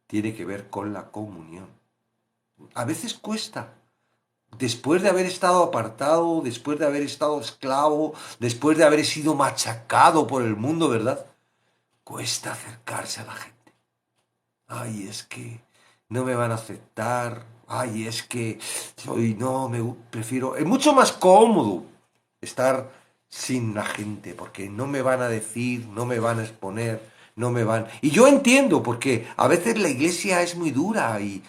tiene que ver con la comunión. A veces cuesta. Después de haber estado apartado, después de haber estado esclavo, después de haber sido machacado por el mundo, ¿verdad? Cuesta acercarse a la gente. Ay, es que no me van a aceptar. Ay, es que no, prefiero. Es mucho más cómodo estar sin la gente, porque no me van a decir, no me van a exponer, no me van. Y yo entiendo, porque a veces la iglesia es muy dura y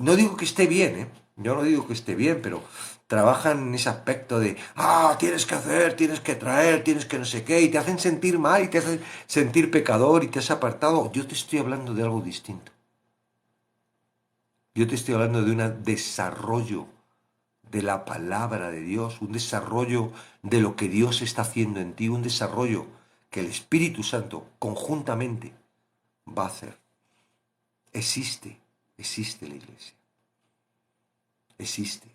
no digo que esté bien, ¿eh? Yo no digo que esté bien, pero trabajan en ese aspecto de, tienes que hacer, tienes que traer, tienes que no sé qué, y te hacen sentir mal y te hacen sentir pecador y te has apartado. Yo te estoy hablando de algo distinto. Yo te estoy hablando de un desarrollo de la palabra de Dios, un desarrollo de lo que Dios está haciendo en ti, un desarrollo que el Espíritu Santo conjuntamente va a hacer. Existe la iglesia. Existe.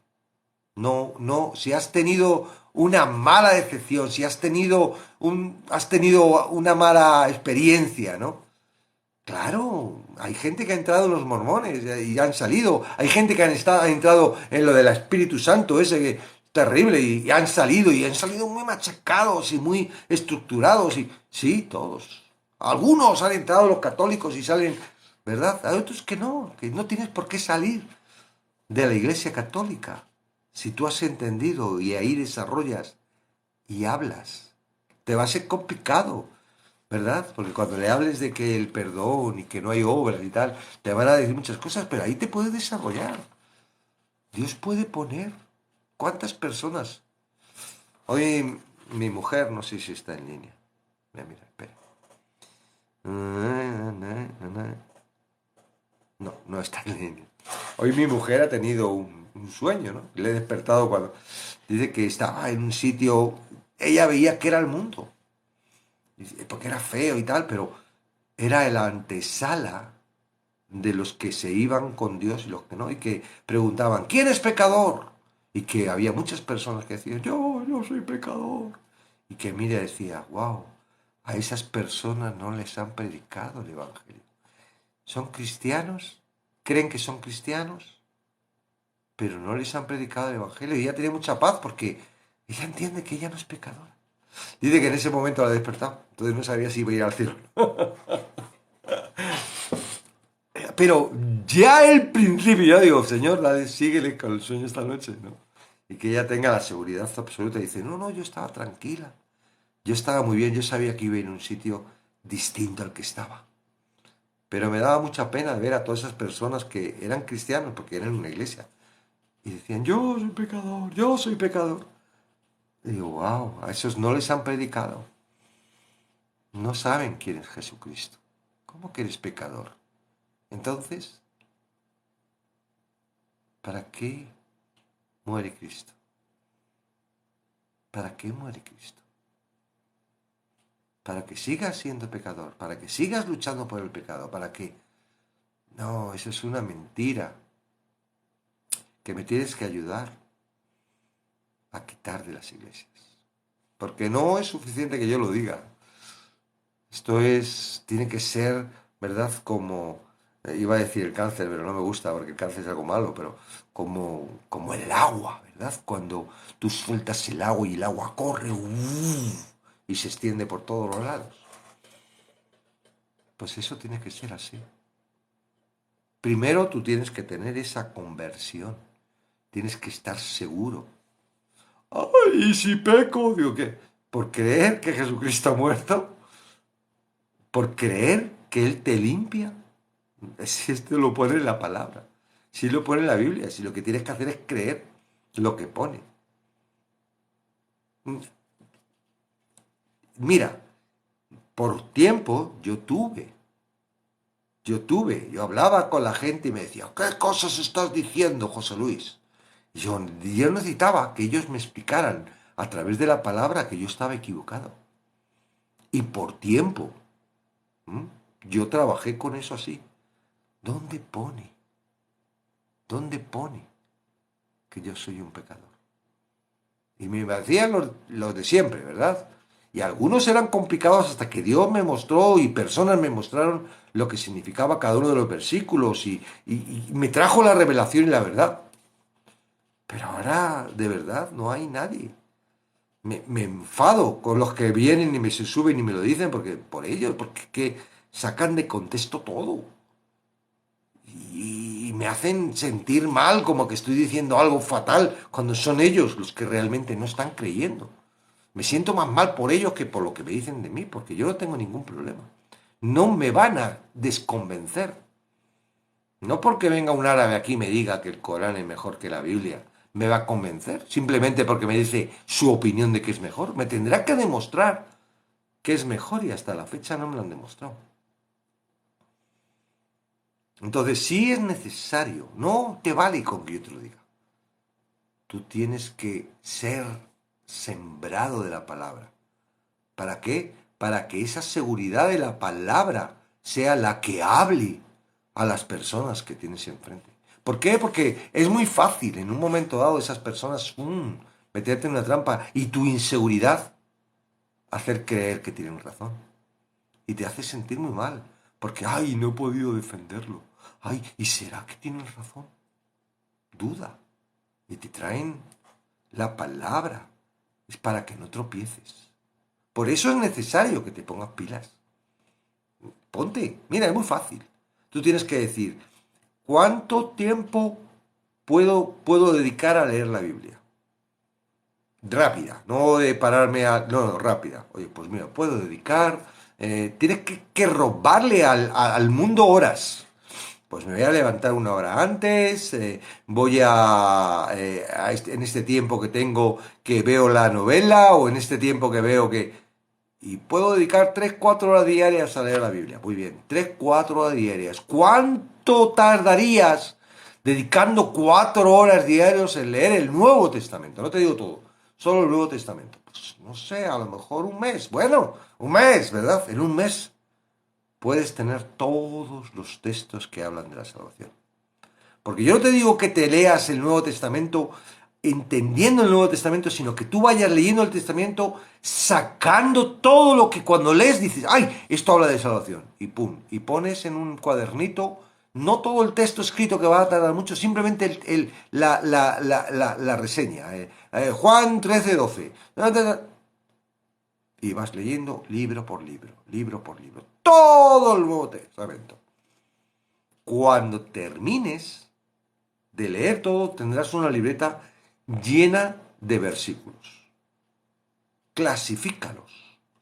No, si has tenido una mala decepción, si has tenido una mala experiencia, ¿no? Claro, hay gente que ha entrado en los mormones y han salido. Hay gente que ha entrado en lo del Espíritu Santo, ese que terrible, y han salido muy machacados y muy estructurados. Y sí, todos. Algunos han entrado los católicos y salen, ¿verdad? Hay otros que no tienes por qué salir de la Iglesia Católica. Si tú has entendido y ahí desarrollas y hablas, te va a ser complicado. ¿Verdad? Porque cuando le hables de que el perdón y que no hay obras y tal, te van a decir muchas cosas, pero ahí te puedes desarrollar. Dios puede poner. ¿Cuántas personas? Hoy mi mujer, no sé si está en línea. Mira, espera. No está en línea. Hoy mi mujer ha tenido un sueño, ¿no? Le he despertado cuando dice que estaba en un sitio, ella veía que era el mundo, porque era feo y tal, pero era la antesala de los que se iban con Dios y los que no, y que preguntaban, ¿quién es pecador? Y que había muchas personas que decían, yo soy pecador. Y que mira, decía, wow, a esas personas no les han predicado el Evangelio. Son cristianos, creen que son cristianos, pero no les han predicado el Evangelio. Y ella tenía mucha paz porque ella entiende que ella no es pecadora. Dice que en ese momento la ha despertado, entonces no sabía si iba a ir al cielo. Pero ya el principio, yo digo, Señor, síguele con el sueño esta noche, ¿no? Y que ella tenga la seguridad absoluta. Y dice, no, yo estaba tranquila. Yo estaba muy bien, yo sabía que iba en un sitio distinto al que estaba. Pero me daba mucha pena ver a todas esas personas que eran cristianos, porque eran en una iglesia. Y decían, yo soy pecador, yo soy pecador. Y digo, wow, a esos no les han predicado. No saben quién es Jesucristo. ¿Cómo que eres pecador? Entonces, ¿para qué muere Cristo? ¿Para qué muere Cristo? Para que sigas siendo pecador, para que sigas luchando por el pecado, para que... No, eso es una mentira que me tienes que ayudar a quitar de las iglesias. Porque no es suficiente que yo lo diga. Tiene que ser, ¿verdad? Como, iba a decir el cáncer, pero no me gusta porque el cáncer es algo malo, pero como el agua, ¿verdad? Cuando tú sueltas el agua y el agua corre y se extiende por todos los lados. Pues eso tiene que ser así. Primero tú tienes que tener esa conversión. Tienes que estar seguro. Ay, ¿y si peco? Digo, ¿qué? ¿Por creer que Jesucristo ha muerto? ¿Por creer que Él te limpia? Si esto lo pone en la palabra. Si lo pone en la Biblia. Si lo que tienes que hacer es creer lo que pone. Mira, por tiempo yo hablaba con la gente y me decía, ¿qué cosas estás diciendo, José Luis? Yo necesitaba que ellos me explicaran a través de la palabra que yo estaba equivocado. Y por tiempo ¿Mm? Yo trabajé con eso así. ¿Dónde pone? ¿Dónde pone que yo soy un pecador? Y me hacían los de siempre, ¿verdad? Y algunos eran complicados hasta que Dios me mostró y personas me mostraron lo que significaba cada uno de los versículos y me trajo la revelación y la verdad. Pero ahora, de verdad, no hay nadie. Me enfado con los que vienen y me se suben y me lo dicen porque por ellos, porque que sacan de contexto todo. Y me hacen sentir mal, como que estoy diciendo algo fatal, cuando son ellos los que realmente no están creyendo. Me siento más mal por ellos que por lo que me dicen de mí, porque yo no tengo ningún problema. No me van a desconvencer. No porque venga un árabe aquí y me diga que el Corán es mejor que la Biblia, me va a convencer. Simplemente porque me dice su opinión de que es mejor. Me tendrá que demostrar que es mejor y hasta la fecha no me lo han demostrado. Entonces, sí es necesario, no te vale con que yo te lo diga. Tú tienes que ser sembrado de la palabra. ¿Para qué? Para que esa seguridad de la palabra sea la que hable a las personas que tienes enfrente. ¿Por qué? Porque es muy fácil en un momento dado esas personas meterte en una trampa y tu inseguridad hacer creer que tienen razón. Y te hace sentir muy mal. Porque, ay, no he podido defenderlo. Ay, ¿y será que tienen razón? Duda. Y te traen la palabra. Es para que no tropieces. Por eso es necesario que te pongas pilas. Ponte. Mira, es muy fácil. Tú tienes que decir, ¿cuánto tiempo puedo dedicar a leer la Biblia? Rápida, no de pararme a... No, no, rápida. Oye, pues mira, puedo dedicar... tienes que robarle al mundo horas. Pues me voy a levantar una hora antes, voy en este tiempo que tengo que veo la novela o en este tiempo que veo que... Y puedo dedicar 3 4 horas diarias a leer la Biblia. Muy bien, 3 4 horas diarias. ¿Cuánto tardarías dedicando 4 horas diarias en leer el Nuevo Testamento? No te digo todo, solo el Nuevo Testamento. Pues no sé, a lo mejor un mes. Bueno, un mes, ¿verdad? En un mes puedes tener todos los textos que hablan de la salvación. Porque yo no te digo que te leas el Nuevo Testamento entendiendo el Nuevo Testamento, sino que tú vayas leyendo el Testamento, sacando todo lo que cuando lees dices, ay, esto habla de salvación, y pum, y pones en un cuadernito, no todo el texto escrito que va a tardar mucho, simplemente la reseña. Juan 13:12. Y vas leyendo libro por libro, todo el Nuevo Testamento. Cuando termines de leer todo, tendrás una libreta llena de versículos. Clasifícalos.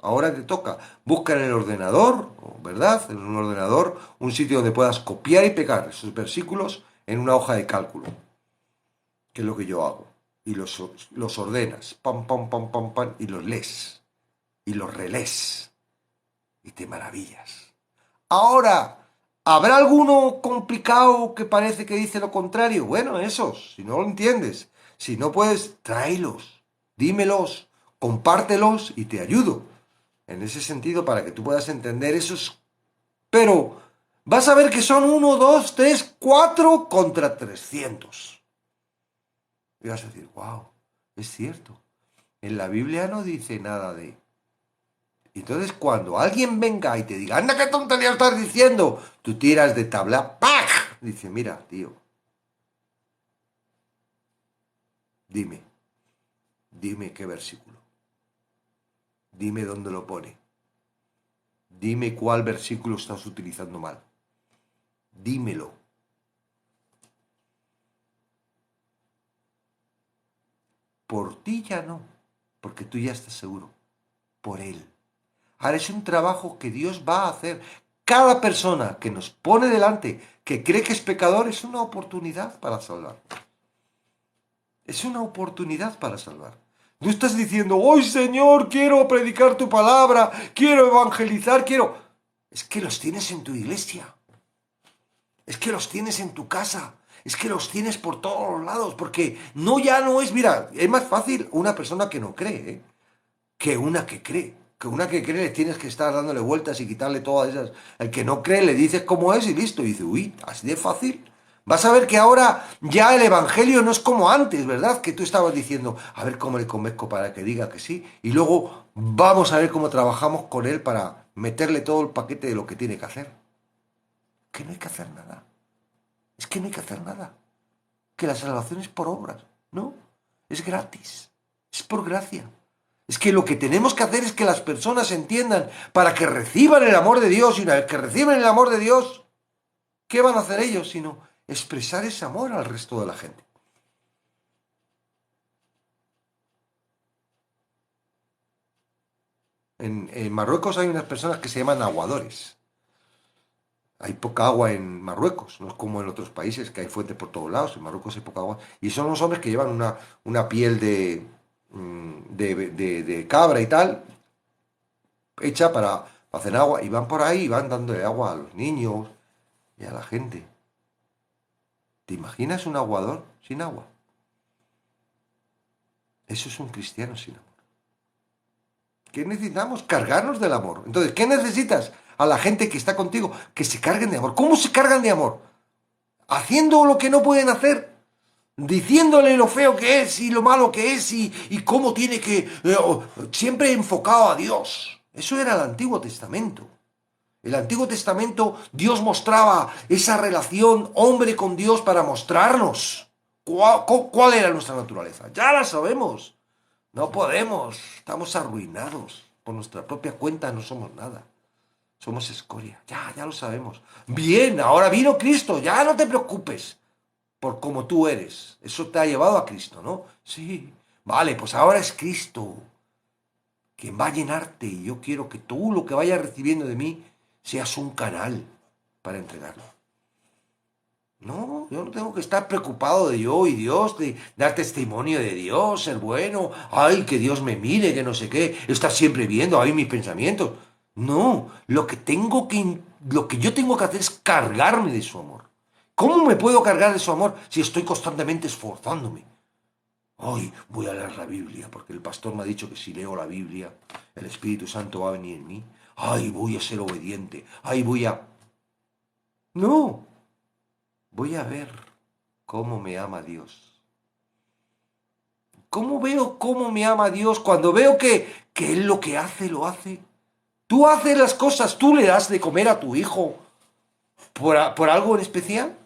Ahora te toca. Busca en el ordenador, ¿verdad? En un ordenador, un sitio donde puedas copiar y pegar esos versículos en una hoja de cálculo. Que es lo que yo hago. Y los ordenas. Pam, pam, pam, pam, pam. Y los lees. Y los relees. Y te maravillas. Ahora, ¿habrá alguno complicado que parece que dice lo contrario? Bueno, esos, si no lo entiendes, si no puedes, tráelos, dímelos, compártelos y te ayudo. En ese sentido, para que tú puedas entender esos. Pero vas a ver que son 1, 2, 3, 4 contra 300. Y vas a decir, wow, es cierto. En la Biblia no dice nada de... Entonces, cuando alguien venga y te diga, anda, qué tontería estás diciendo, tú tiras de tabla, ¡pah! Dice, mira, tío, dime qué versículo, dime dónde lo pone, dime cuál versículo estás utilizando mal, dímelo. Por ti ya no, porque tú ya estás seguro, por él. Ahora es un trabajo que Dios va a hacer. Cada persona que nos pone delante, que cree que es pecador, es una oportunidad para salvar. Es una oportunidad para salvar. No estás diciendo, hoy Señor, quiero predicar tu palabra, quiero evangelizar, quiero... Es que los tienes en tu iglesia. Es que los tienes en tu casa. Es que los tienes por todos los lados. Porque ya no es, mira, es más fácil una persona que no cree, que una que cree. Que una que cree le tienes que estar dándole vueltas y quitarle todas esas. El que no cree le dices cómo es y listo. Y dice, uy, así de fácil. Vas a ver que ahora ya el evangelio no es como antes, ¿verdad? Que tú estabas diciendo, a ver cómo le convenzco para que diga que sí. Y luego vamos a ver cómo trabajamos con él para meterle todo el paquete de lo que tiene que hacer. Que no hay que hacer nada. Es que no hay que hacer nada. Que la salvación es por obras. No, es gratis. Es por gracia. Es que lo que tenemos que hacer es que las personas entiendan para que reciban el amor de Dios. Y una vez que reciben el amor de Dios, ¿qué van a hacer ellos? Sino expresar ese amor al resto de la gente. En Marruecos hay unas personas que se llaman aguadores. Hay poca agua en Marruecos, no es como en otros países que hay fuentes por todos lados. En Marruecos hay poca agua. Y son los hombres que llevan una piel de cabra y tal, hecha para hacer agua. Y van por ahí y van dándole agua a los niños y a la gente. ¿Te imaginas un aguador sin agua? Eso es un cristiano sin amor. ¿Qué necesitamos? Cargarnos del amor. Entonces, ¿qué necesitas? A la gente que está contigo, que se carguen de amor. ¿Cómo se cargan de amor? Haciendo lo que no pueden hacer. Diciéndole lo feo que es y lo malo que es y cómo tiene que... siempre enfocado a Dios. Eso era el Antiguo Testamento. El Antiguo Testamento, Dios mostraba esa relación hombre con Dios para mostrarnos cuál era nuestra naturaleza. Ya la sabemos. No podemos. Estamos arruinados. Por nuestra propia cuenta no somos nada. Somos escoria. Ya lo sabemos. Bien, ahora vino Cristo. Ya no te preocupes por cómo tú eres. Eso te ha llevado a Cristo, ¿no? Sí. Vale, pues ahora es Cristo quien va a llenarte. Y yo quiero que tú lo que vayas recibiendo de mí seas un canal para entregarlo. No, yo no tengo que estar preocupado de yo y Dios, de dar testimonio de Dios, ser bueno, ay, que Dios me mire, que no sé qué, estar siempre viendo ahí mis pensamientos. No, lo que yo tengo que hacer es cargarme de su amor. ¿Cómo me puedo cargar de su amor si estoy constantemente esforzándome? Ay, voy a leer la Biblia, porque el pastor me ha dicho que si leo la Biblia, el Espíritu Santo va a venir en mí. Ay, voy a ser obediente. Ay, voy a... No, voy a ver cómo me ama Dios. ¿Cómo veo cómo me ama Dios cuando veo que Él lo que hace, lo hace? Tú haces las cosas, tú le das de comer a tu hijo por algo en especial.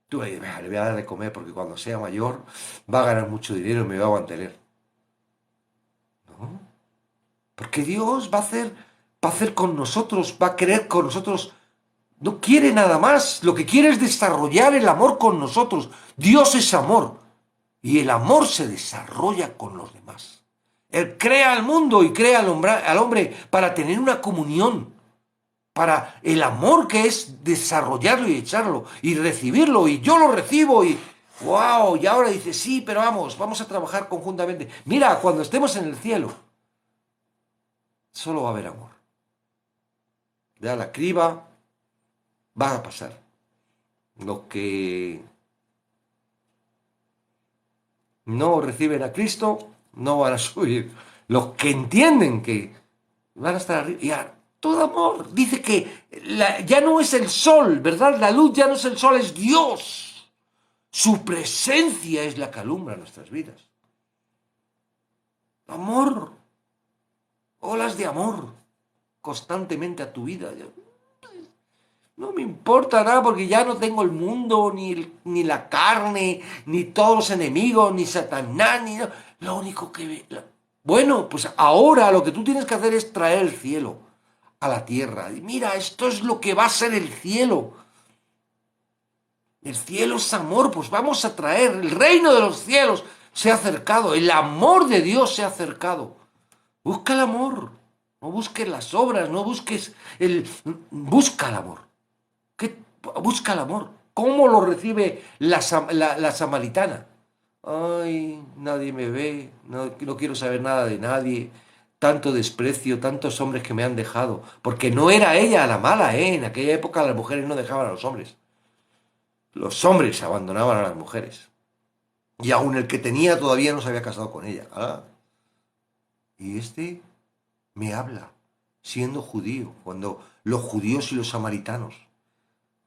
Tú le voy a dar de comer porque cuando sea mayor va a ganar mucho dinero y me va a mantener. ¿No? Porque Dios va a hacer con nosotros, va a querer con nosotros. No quiere nada más. Lo que quiere es desarrollar el amor con nosotros. Dios es amor. Y el amor se desarrolla con los demás. Él crea al mundo y crea al hombre para tener una comunión. Para el amor que es desarrollarlo y echarlo. Y recibirlo. Y yo lo recibo y... ¡Wow! Y ahora dice, sí, pero vamos a trabajar conjuntamente. Mira, cuando estemos en el cielo, solo va a haber amor. Ya la criba va a pasar. Los que no reciben a Cristo no van a subir. Los que entienden que van a estar arriba. Y a todo amor. Dice que ya no es el sol, ¿verdad? La luz ya no es el sol, es Dios. Su presencia es la que alumbra nuestras vidas. Amor. Olas de amor constantemente a tu vida. No me importa nada porque ya no tengo el mundo, ni la carne, ni todos los enemigos, ni Satanás, ni... Lo único que... Bueno, pues ahora lo que tú tienes que hacer es traer el cielo a la tierra. Y mira, esto es lo que va a ser el cielo. El cielo es amor, pues vamos a traer. El reino de los cielos se ha acercado. El amor de Dios se ha acercado. Busca el amor. No busques las obras, no busques el... Busca el amor. Busca el amor. ¿Cómo lo recibe la samaritana? Ay, nadie me ve, no quiero saber nada de nadie. Tanto desprecio, tantos hombres que me han dejado. Porque no era ella la mala, ¿eh? En aquella época las mujeres no dejaban a los hombres. Los hombres abandonaban a las mujeres. Y aún el que tenía todavía no se había casado con ella. ¿Ah? ¿Y este? me habla, siendo judío, cuando los judíos y los samaritanos.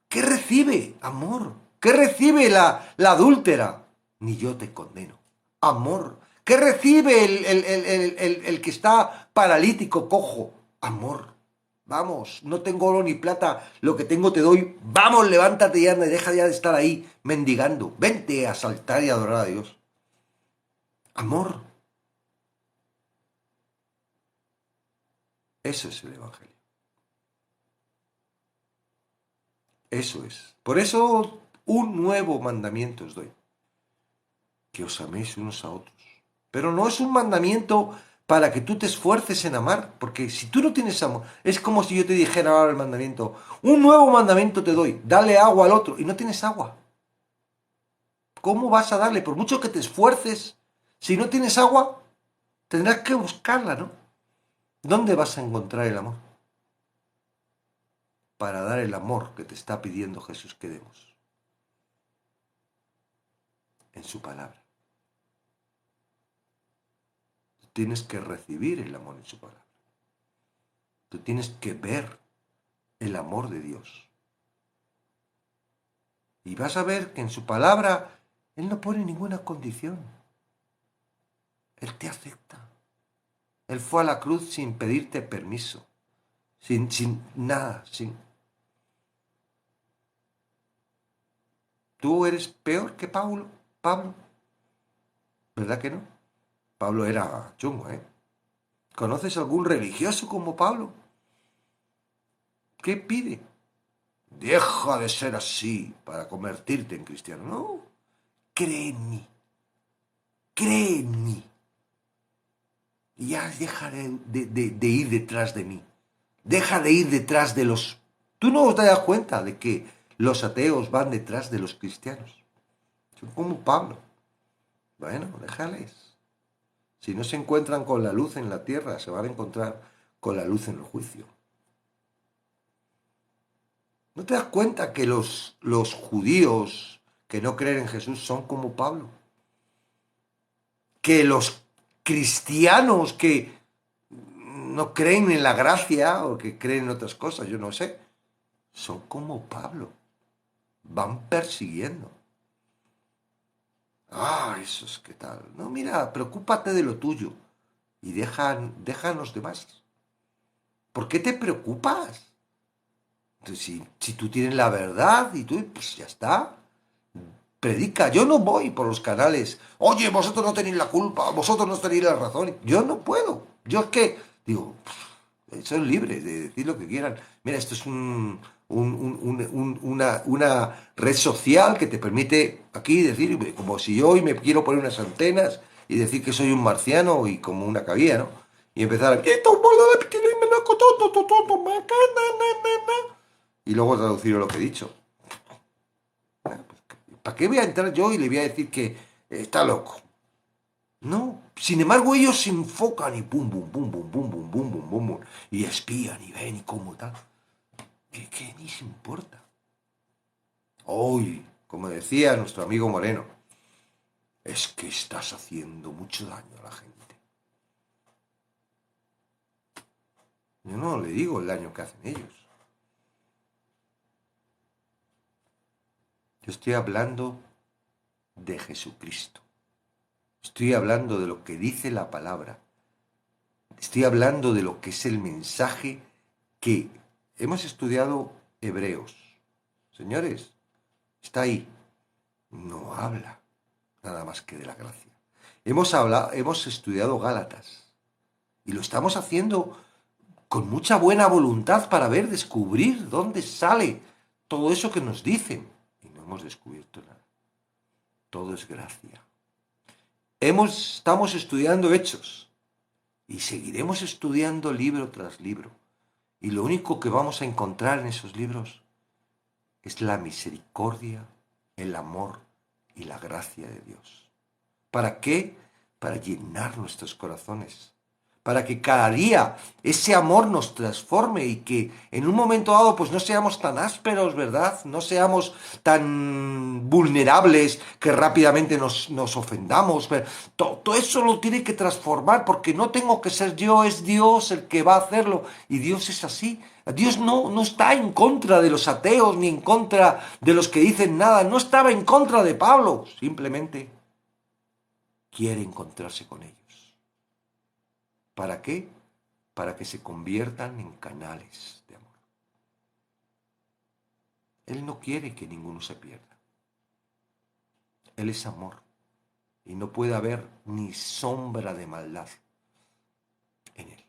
¿Qué recibe? Amor. ¿Qué recibe la adúltera? Ni yo te condeno. Amor. ¿Qué recibe el que está paralítico, cojo? Amor. Vamos, no tengo oro ni plata, lo que tengo te doy. Vamos, levántate y anda y deja ya de estar ahí mendigando. Vente a saltar y adorar a Dios. Amor. Eso es el Evangelio. Eso es. Por eso un nuevo mandamiento os doy. Que os améis unos a otros. Pero no es un mandamiento para que tú te esfuerces en amar, porque si tú no tienes amor, es como si yo te dijera ahora el mandamiento, un nuevo mandamiento te doy, dale agua al otro, y no tienes agua. ¿Cómo vas a darle? Por mucho que te esfuerces, si no tienes agua, tendrás que buscarla, ¿no? ¿Dónde vas a encontrar el amor? Para dar el amor que te está pidiendo Jesús que demos. En su palabra. Tienes que recibir el amor en su palabra. Tú tienes que ver el amor de Dios. Y vas a ver que en su palabra Él no pone ninguna condición. Él te acepta. Él fue a la cruz sin pedirte permiso. Sin nada. ¿Tú eres peor que Pablo? ¿Verdad que no? Pablo era chungo, ¿eh? ¿Conoces algún religioso como Pablo? ¿Qué pide? Deja de ser así para convertirte en cristiano. No, cree en mí. Cree en mí. Y ya deja de ir detrás de mí. Deja de ir detrás de los... Tú no te das cuenta de que los ateos van detrás de los cristianos. Son como Pablo. Bueno, déjales. Si no se encuentran con la luz en la tierra, se van a encontrar con la luz en el juicio. ¿No te das cuenta que los judíos que no creen en Jesús son como Pablo? Que los cristianos que no creen en la gracia o que creen en otras cosas, yo no sé, son como Pablo. Van persiguiendo. Eso es que tal. No, mira, preocúpate de lo tuyo y deja a los demás. ¿Por qué te preocupas? Entonces, si tú tienes la verdad y tú, pues ya está. Predica. Yo no voy por los canales. Oye, vosotros no tenéis la culpa, vosotros no tenéis la razón. Yo no puedo. Yo es que, digo, son libres de decir lo que quieran. Mira, esto es una red social que te permite aquí decir, como si yo hoy me quiero poner unas antenas y decir que soy un marciano y como una cabía, ¿no? Y empezar a... Y luego traducir lo que he dicho. ¿Para qué voy a entrar yo y le voy a decir que está loco? No. Sin embargo, ellos se enfocan y pum, pum, pum, pum, pum, pum, pum, pum, pum, pum, y espían y ven y cómo tal. ¿Qué ni se importa? Hoy, como decía nuestro amigo Moreno, es que estás haciendo mucho daño a la gente. Yo no le digo el daño que hacen ellos. Yo estoy hablando de Jesucristo. Estoy hablando de lo que dice la palabra. Estoy hablando de lo que es el mensaje que hemos estudiado Hebreos. Señores, está ahí. No habla nada más que de la gracia. Hemos estudiado Gálatas. Y lo estamos haciendo con mucha buena voluntad para descubrir dónde sale todo eso que nos dicen. Y no hemos descubierto nada. Todo es gracia. Estamos estudiando Hechos y seguiremos estudiando libro tras libro. Y lo único que vamos a encontrar en esos libros es la misericordia, el amor y la gracia de Dios. ¿Para qué? Para llenar nuestros corazones, para que cada día ese amor nos transforme y que en un momento dado pues no seamos tan ásperos, ¿verdad? No seamos tan vulnerables que rápidamente nos ofendamos. Todo eso lo tiene que transformar porque no tengo que ser yo, es Dios el que va a hacerlo. Y Dios es así. Dios no está en contra de los ateos ni en contra de los que dicen nada. No estaba en contra de Pablo. Simplemente quiere encontrarse con ellos. ¿Para qué? Para que se conviertan en canales de amor. Él no quiere que ninguno se pierda. Él es amor. Y no puede haber ni sombra de maldad en él.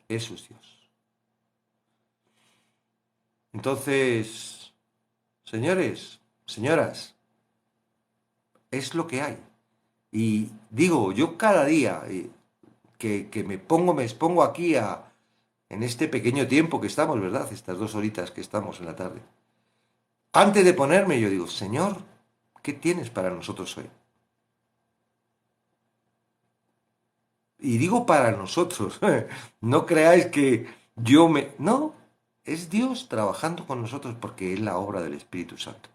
Eso es Dios. Entonces, señores, señoras, es lo que hay. Y digo, yo cada día que me expongo aquí en este pequeño tiempo que estamos, ¿verdad? Estas 2 horitas que estamos en la tarde. Antes de ponerme, yo digo, Señor, ¿qué tienes para nosotros hoy? Y digo para nosotros, no creáis que No, es Dios trabajando con nosotros porque es la obra del Espíritu Santo.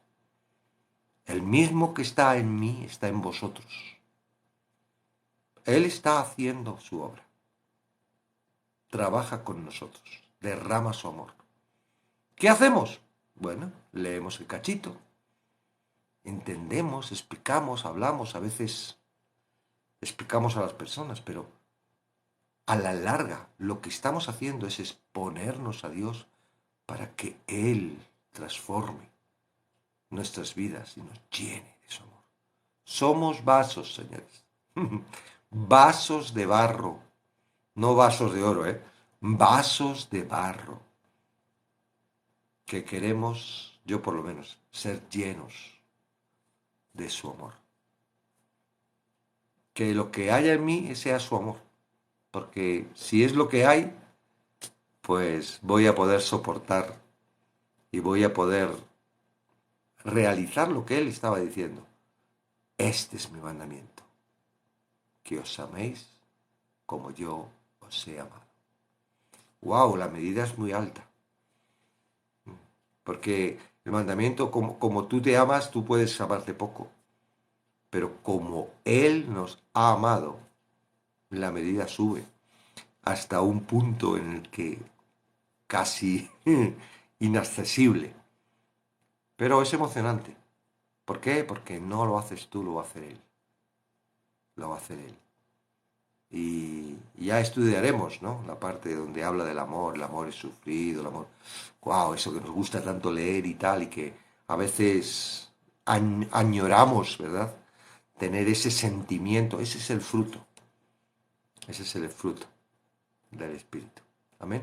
El mismo que está en mí está en vosotros. Él está haciendo su obra. Trabaja con nosotros, derrama su amor. ¿Qué hacemos? Bueno, leemos el cachito, entendemos, explicamos, hablamos, a veces explicamos a las personas, pero a la larga lo que estamos haciendo es exponernos a Dios para que Él transforme nuestras vidas y nos llene de su amor. Somos vasos, señores. Vasos de barro. No vasos de oro, ¿eh? Vasos de barro. Que queremos, yo por lo menos, ser llenos de su amor. Que lo que haya en mí sea su amor. Porque si es lo que hay, pues voy a poder soportar y voy a poder realizar lo que él estaba diciendo. Este es mi mandamiento, que os améis como yo os he amado. ¡Wow! La medida es muy alta. Porque el mandamiento, como tú te amas, tú puedes amarte poco. Pero como Él nos ha amado, la medida sube hasta un punto en el que casi inaccesible. Pero es emocionante. ¿Por qué? Porque no lo haces tú, lo va a hacer Él. Lo va a hacer Él. Y ya estudiaremos, ¿no? La parte donde habla del amor, el amor es sufrido, el amor... ¡Wow! Eso que nos gusta tanto leer y tal, y que a veces añoramos, ¿verdad? Tener ese sentimiento, ese es el fruto. Ese es el fruto del Espíritu. Amén.